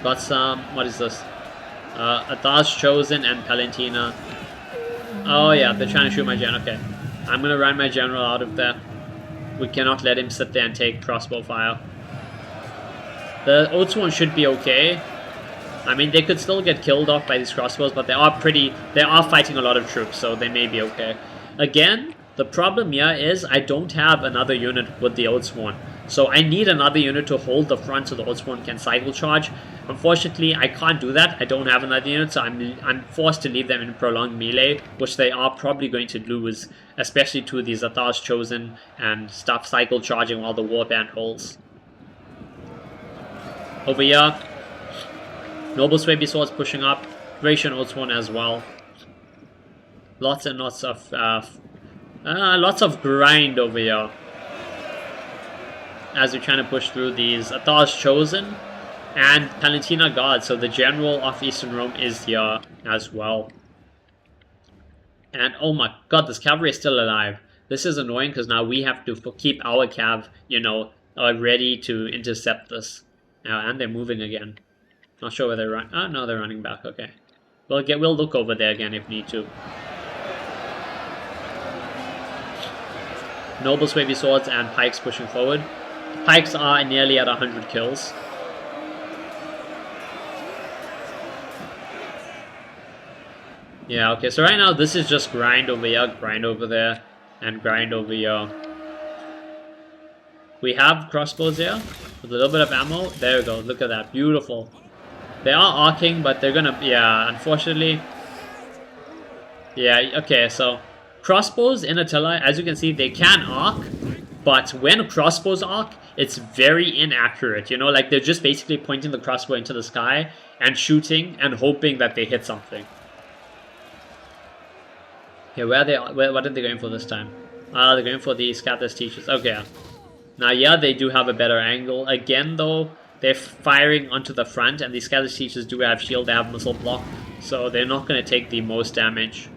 Got some... What is this? Attala's Chosen and Palantina. Oh yeah, they're trying to shoot my general. Okay. I'm gonna run my general out of there. We cannot let him sit there and take crossbow fire. The Oats one should be okay. I mean, they could still get killed off by these crossbows, but they are fighting a lot of troops, so they may be okay. Again, the problem here is I don't have another unit with the Oatsworn. So I need another unit to hold the front so the Oatsworn can cycle charge. Unfortunately, I can't do that. I don't have another unit, so I'm forced to leave them in prolonged melee, which they are probably going to lose, especially to these Attala's Chosen and stuff cycle charging while the warband holds. Over here, Noble Swaby Swords pushing up, Thracian Oatsworn as well. Lots and lots of grind over here as we're trying to push through these Attala's Chosen and Palantina God. So the general of Eastern Rome is here as well. And oh my god, this cavalry is still alive. This is annoying because now we have to keep our cav, you know, ready to intercept this. And they're moving again. Not sure where they're running. Oh no, they're running back. Okay, we'll look over there again if need to. Noble Swaby Swords and Pikes pushing forward. Pikes are nearly at 100 kills. Yeah, okay, so right now this is just grind over here, grind over there, and grind over here. We have crossbows here with a little bit of ammo. There we go, look at that, beautiful. They are arcing, but they're gonna, yeah, unfortunately. Yeah, okay, so crossbows in Attila, as you can see, they can arc, but when crossbows arc, it's very inaccurate, you know, like they're just basically pointing the crossbow into the sky and shooting and hoping that they hit something. Yeah, what are they going for this time? They're going for the Scathless Teachers. Okay. Now, yeah, they do have a better angle. Again, though, they're firing onto the front, and the Scathless Teachers do have shield, they have missile block, so they're not going to take the most damage.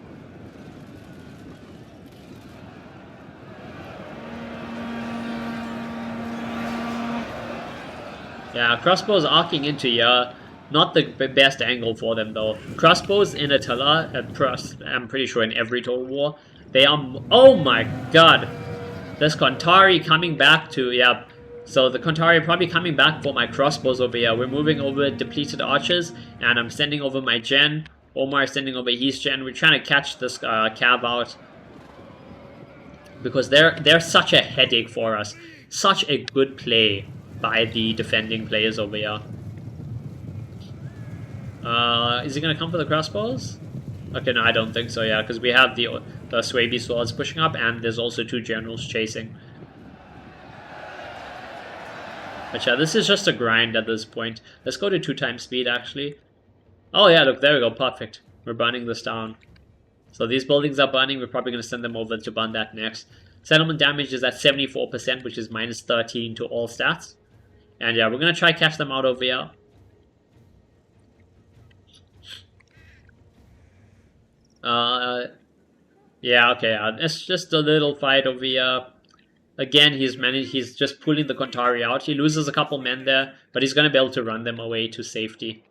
Yeah, crossbows arcing into here. Not the best angle for them, though. Crossbows in Attila, I'm pretty sure in every Total War, they are... Oh my god! This Kontari coming back to... Yeah, so the Kontari are probably coming back for my crossbows over here. We're moving over depleted archers, and I'm sending over my gen. Omar is sending over his gen. We're trying to catch this cav out. Because they're such a headache for us. Such a good play by the defending players over here. Is he going to come for the crossbows? Okay, no, I don't think so, yeah, because we have the Swaby Swords pushing up, and there's also two generals chasing. But yeah, this is just a grind at this point. Let's go to 2x speed, actually. Oh yeah, look, there we go, perfect. We're burning this down. So these buildings are burning, we're probably going to send them over to burn that next. Settlement damage is at 74%, which is minus 13 to all stats. And yeah, we're going to try catch them out over here. Yeah, okay, it's just a little fight over here. Again, he's just pulling the Kontari out. He loses a couple men there, but he's going to be able to run them away to safety.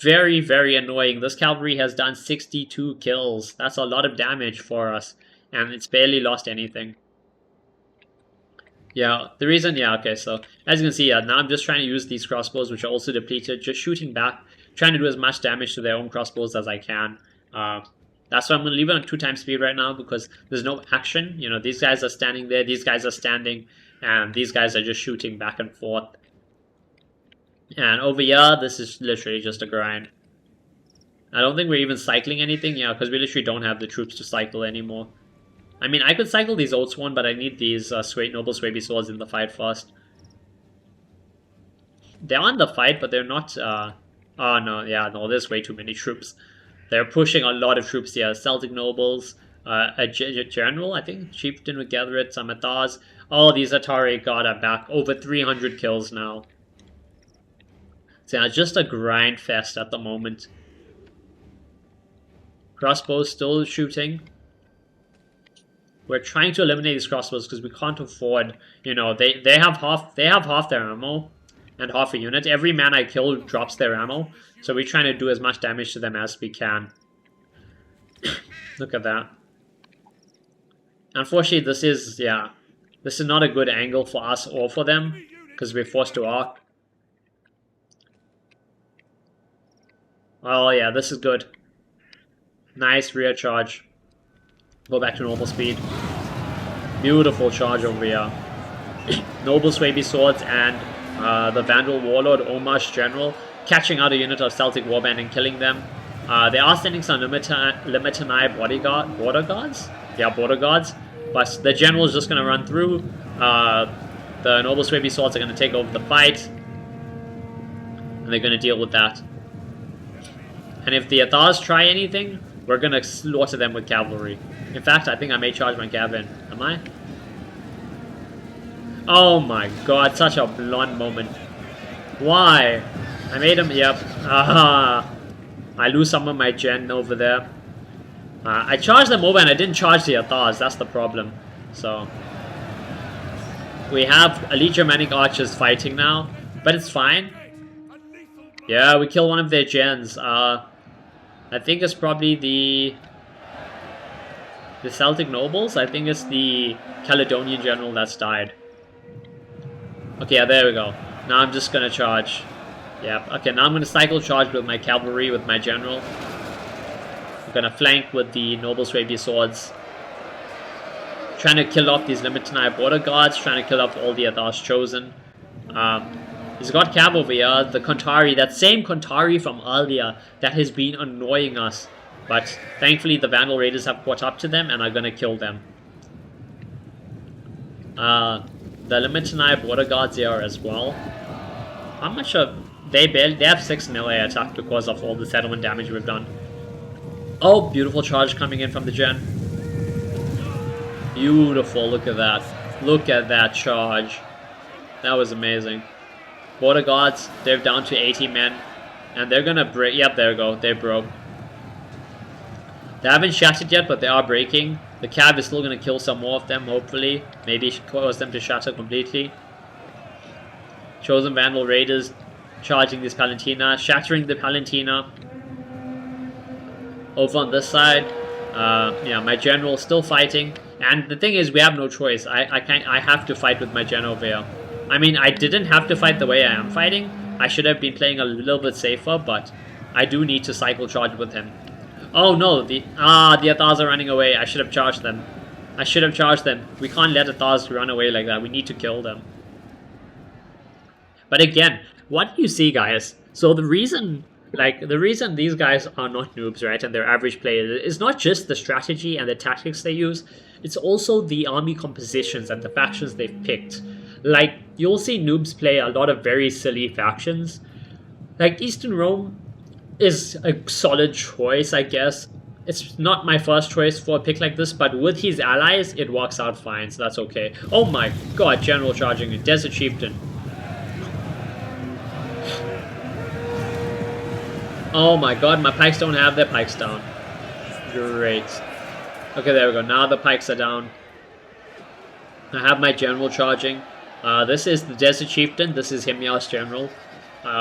Very, very annoying. This cavalry has done 62 kills. That's a lot of damage for us. And it's barely lost anything. Yeah, the reason, yeah, okay, so as you can see, now I'm just trying to use these crossbows, which are also depleted, just shooting back, trying to do as much damage to their own crossbows as I can. That's why I'm going to leave it on 2x speed right now, because there's no action. You know, these guys are standing there, these guys are standing, and these guys are just shooting back and forth. And over here, this is literally just a grind. I don't think we're even cycling anything, yeah, because we literally don't have the troops to cycle anymore. I mean, I could cycle these Old Sworn, but I need these Noble Swaby Swords in the fight first. They're on the fight, but they're not... oh, no, yeah, no, there's way too many troops. They're pushing a lot of troops here. Celtic Nobles, a General, I think, Chieftain would gather it, some Athars. All these Atari God are back. Over 300 kills now. So yeah, just a grind fest at the moment. Crossbows still shooting. We're trying to eliminate these crossbows because we can't afford, you know, they have half their ammo and half a unit. Every man I kill drops their ammo, so we're trying to do as much damage to them as we can. Look at that. Unfortunately, this is not a good angle for us or for them because we're forced to arc. Oh yeah, this is good. Nice rear charge. Go back to normal speed. Beautiful charge over here. Noble Swaby Swords and the Vandal Warlord Omar's General catching out a unit of Celtic Warband and killing them. They are sending some Limitanai border guards. Yeah, border guards. But the General is just going to run through. The Noble Swaby Swords are going to take over the fight. And they're going to deal with that. And if the Athars try anything, we're going to slaughter them with cavalry. In fact, I think I may charge my cav in. Am I? Oh my god, such a blunt moment. Why? I made him, yep. I lose some of my gen over there. I charged them over and I didn't charge the Athars, that's the problem. So, we have Elite Germanic Archers fighting now, but it's fine. Yeah, we killed one of their gens. I think it's probably the Celtic Nobles. I think it's the Caledonian General that's died. Okay, yeah, there we go. Now I'm just gonna charge. Yeah, okay, now I'm gonna cycle charge with my cavalry, with my general. I'm gonna flank with the Noble Swaby Swords. Trying to kill off these Limitanai border guards, trying to kill off all the Athars chosen. He's got cav over here, the Kontari, that same Kontari from earlier that has been annoying us. But thankfully the Vandal Raiders have caught up to them and are gonna kill them. The Limitanai border guards here as well. How much of... They have 6 melee attack because of all the settlement damage we've done. Oh, beautiful charge coming in from the gen. Beautiful, look at that. Look at that charge. That was amazing. Border guards, they're down to 80 men. And they're gonna break. Yep, there we go. They broke. They haven't shattered yet, but they are breaking. The cav is still gonna kill some more of them, hopefully. Maybe cause them to shatter completely. Chosen Vandal Raiders charging this Palantina, shattering the Palantina. Over on this side, yeah, my general still fighting. And the thing is, we have no choice. I have to fight with my gen over here. I mean, I didn't have to fight the way I am fighting. I should have been playing a little bit safer, but I do need to cycle charge with him. Oh no, the Athars are running away. I should have charged them. I should have charged them. We can't let Athars run away like that. We need to kill them. But again, what do you see, guys? So the reason these guys are not noobs, right, and they're average players, is not just the strategy and the tactics they use. It's also the army compositions and the factions they've picked. Like, you'll see noobs play a lot of very silly factions. Like, Eastern Rome is a solid choice, I guess. It's not my first choice for a pick like this, but with his allies, it works out fine, so that's okay. Oh my god, General charging a Desert Chieftain. Oh my god, my pikes don't have their pikes down. Great. Okay, there we go. Now the pikes are down. I have my general charging. This is the Desert Chieftain. This is Himyar's general.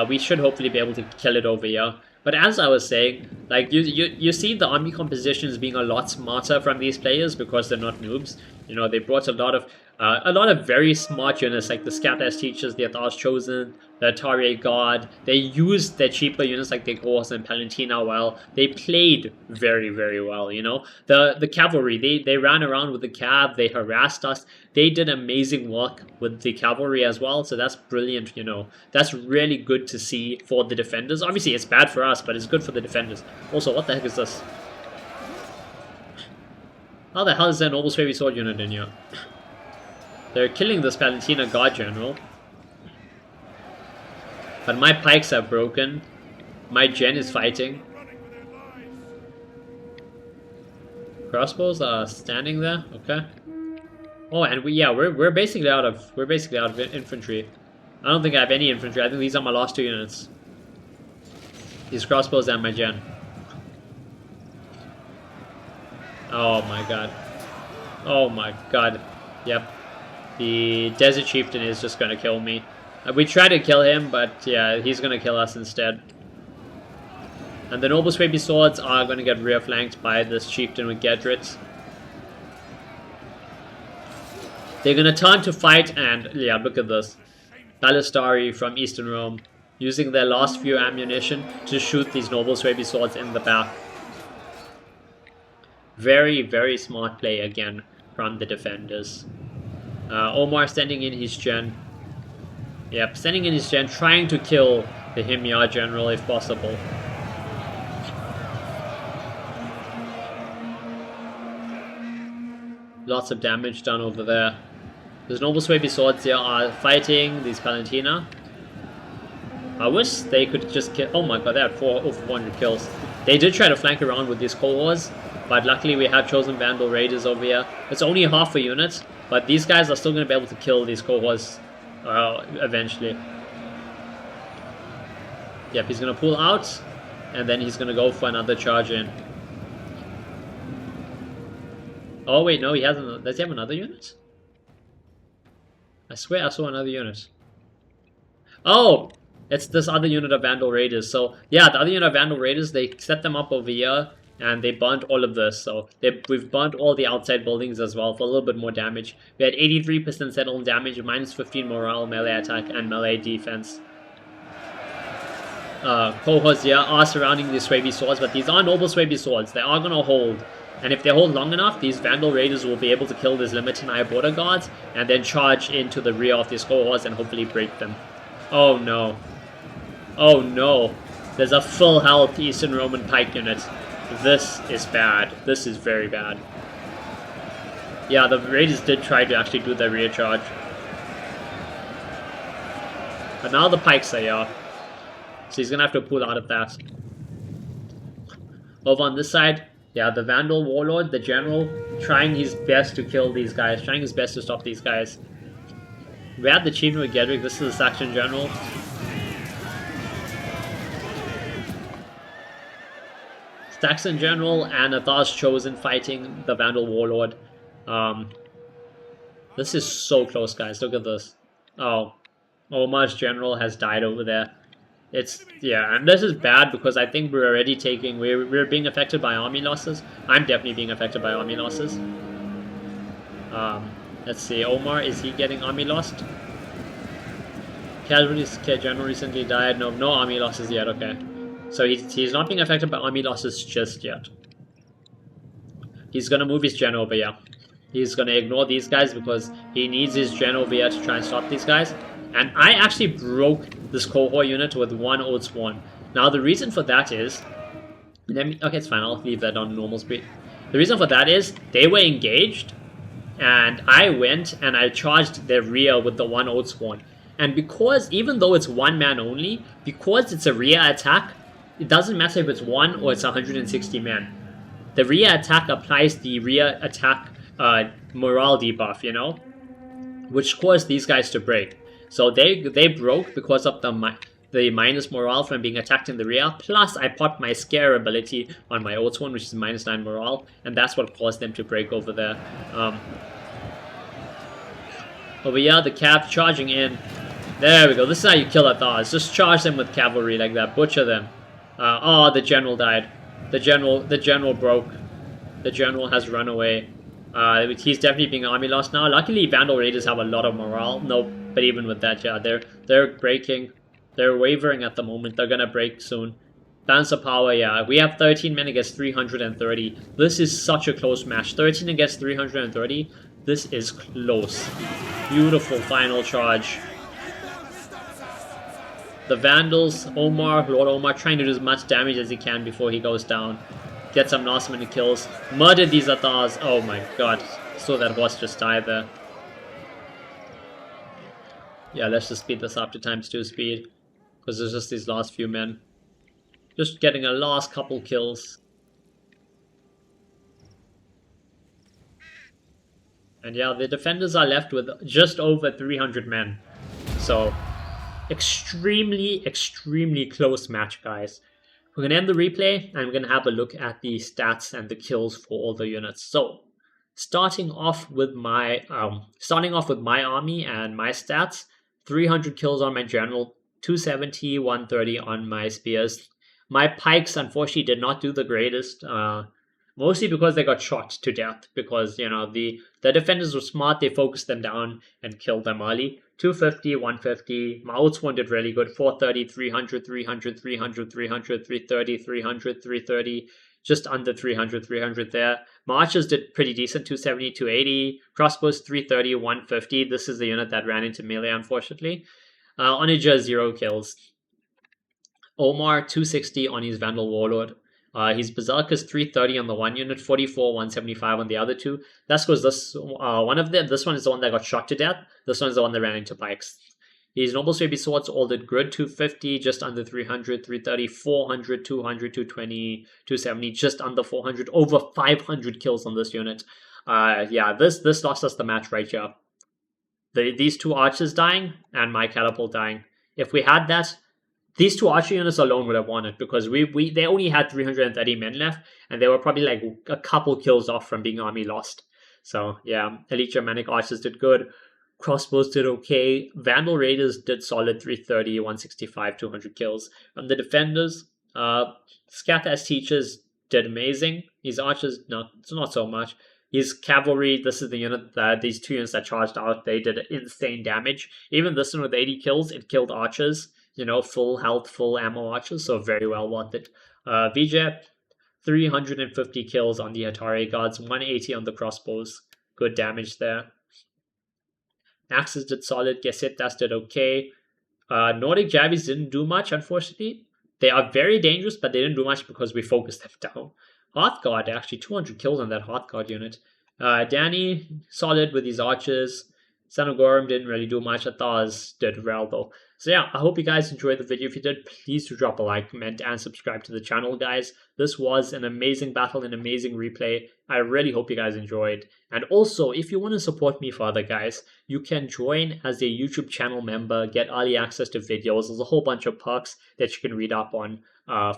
We should hopefully be able to kill it over here. But as I was saying, like you see the army compositions being a lot smarter from these players because they're not noobs. You know, they brought a lot of very smart units like the Scat as teachers, the Athar's Chosen, the Atari Guard. They used their cheaper units like the Horse and Palantina well. They played very, very well, you know. The cavalry, they ran around with the cav, they harassed us. They did amazing work with the cavalry as well, so that's brilliant, you know. That's really good to see for the defenders. Obviously, it's bad for us, but it's good for the defenders. Also, what the heck is this? How the hell is there an Noble Baby Sword unit in here? They're killing this Palantina Guard General. But my pikes are broken. My gen is fighting. Crossbows are standing there. Okay. Oh, and we're basically out of infantry. I don't think I have any infantry. I think these are my last 2 units. These crossbows and my gen. Oh my god. Oh my god. Yep. The Desert Chieftain is just gonna kill me. We tried to kill him, but yeah, he's gonna kill us instead. And the Noble Baby Swords are gonna get rear flanked by this Chieftain with Gedrits. They're gonna turn to fight, and yeah, look at this. Balistari from Eastern Rome using their last few ammunition to shoot these Noble Baby Swords in the back. Very, very smart play again from the defenders. Omar sending in his gen. Yep, sending in his gen, trying to kill the Himyar general if possible. Lots of damage done over there. Those Noble Baby Swords here are fighting these Palantina. I wish they could just kill. Oh my god, they had over 400 kills. They did try to flank around with these cohorts, but luckily we have chosen Vandal Raiders over here. It's only half a unit, but these guys are still going to be able to kill these cohorts eventually. Yep, he's going to pull out, and then he's going to go for another charge in. Oh wait, no, he hasn't. Does he have another unit? I swear I saw another unit. Oh! It's this other unit of Vandal Raiders. So, yeah, the other unit of Vandal Raiders, they set them up over here, and they burnt all of this. So, we've burnt all the outside buildings as well for a little bit more damage. We had 83% settled damage, minus 15 morale, melee attack, and melee defense. Cohorts here are surrounding these Baby Swords, but these are Noble Baby Swords. They are going to hold. And if they hold long enough, these Vandal Raiders will be able to kill these Limitanai border guards, and then charge into the rear of these cohorts and hopefully break them. Oh no. Oh no, there's a full health Eastern Roman pike unit. This is bad. This is very bad. Yeah, the Raiders did try to actually do their rear charge. But now the pikes are here. So he's gonna have to pull out of that. Over on this side, yeah, the Vandal Warlord, the General, trying his best to kill these guys. Trying his best to stop these guys. We have the Chieftain with Gedrick. This is the Saxon General. Saxon General and Athar's Chosen fighting the Vandal Warlord. This is so close, guys. Look at this. Oh, Omar's General has died over there. Yeah, and this is bad because I think we're already we're being affected by army losses. I'm definitely being affected by army losses. Let's see, Omar, is he getting army lost? Cavalry General recently died. No army losses yet, okay. So he's not being affected by army losses just yet. He's gonna move his gen over here. He's gonna ignore these guys because he needs his gen over here to try and stop these guys. And I actually broke this cohort unit with 1 Old Swan. Now the reason for that is... okay, it's fine, I'll leave that on normal speed. The reason for that is they were engaged, and I went and I charged their rear with the 1 Old Swan. And because, even though it's 1 man only, because it's a rear attack, it doesn't matter if it's 1 or it's 160 men. The rear attack applies the rear attack morale debuff, you know? Which caused these guys to break. So they broke because of the minus morale from being attacked in the rear. Plus, I popped my scare ability on my old one, which is minus 9 morale. And that's what caused them to break over there. Over here, the Cav charging in. There we go. This is how you kill Athars. Just charge them with cavalry like that. Butcher them. Oh, the general died. The general broke. The general has run away. He's definitely being army lost now. Luckily, Vandal Raiders have a lot of morale. No, but even with that, yeah, they're breaking. They're wavering at the moment. They're gonna break soon. Balance of power, yeah. We have 13 men against 330. This is such a close match. 13 against 330. This is close. Beautiful final charge. The Vandals, Lord Omar trying to do as much damage as he can before he goes down. Get some last minute kills. Murdered these Athars. Oh my god. Saw that horse just die there. Yeah, let's just speed this up to ×2 speed. Because there's just these last few men. Just getting a last couple kills. And yeah, the defenders are left with just over 300 men. So, extremely, extremely close match, guys. We're going to end the replay, and we're going to have a look at the stats and the kills for all the units. So, starting off with my army and my stats, 300 kills on my general, 270, 130 on my spears. My pikes, unfortunately, did not do the greatest, mostly because they got shot to death, because, you know, the defenders were smart, they focused them down and killed them early. 250, 150, my Outsworn did really good, 430, 300, 300, 300, 300, 330, 300, 330, just under 300, 300 there. My Archers did pretty decent, 270, 280, Crossbows 330, 150, this is the unit that ran into melee, unfortunately. Onager, 0 kills. Omar, 260 on his Vandal Warlord. His Berserkers 330 on the one unit, 44, 175 on the other two. That's because this one is the one that got shot to death. This one is the one that ran into pikes. His Noble Baby Swords all did good, 250, just under 300, 330, 400, 200, 220, 270, just under 400, over 500 kills on this unit. Yeah, this lost us the match right here. These two archers dying and my catapult dying. If we had that, these two archer units alone would have won it, because they only had 330 men left, and they were probably like a couple kills off from being army lost. So yeah, Elite Germanic archers did good. Crossbows did okay. Vandal Raiders did solid, 330, 165, 200 kills. And the defenders, Scatter as teachers did amazing. His archers, no, it's not so much. His cavalry, this is the unit that these two units that charged out, they did insane damage. Even this one with 80 kills, it killed archers. You know, full health, full ammo archers, so very well worth it. Vijay, 350 kills on the Atari guards, 180 on the crossbows. Good damage there. Axes did solid, Gesitas did okay. Nordic Javis didn't do much, unfortunately. They are very dangerous, but they didn't do much because we focused them down. Hearthguard, actually, 200 kills on that Hearthguard unit. Danny, solid with his archers. Sanagorum didn't really do much. Athars did well, though. So yeah, I hope you guys enjoyed the video. If you did, please do drop a like, comment, and subscribe to the channel, guys. This was an amazing battle, an amazing replay. I really hope you guys enjoyed. And also, if you want to support me further, guys, you can join as a YouTube channel member, get early access to videos. There's a whole bunch of perks that you can read up on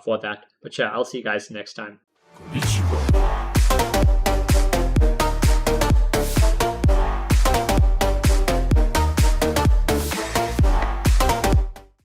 for that. But yeah, I'll see you guys next time.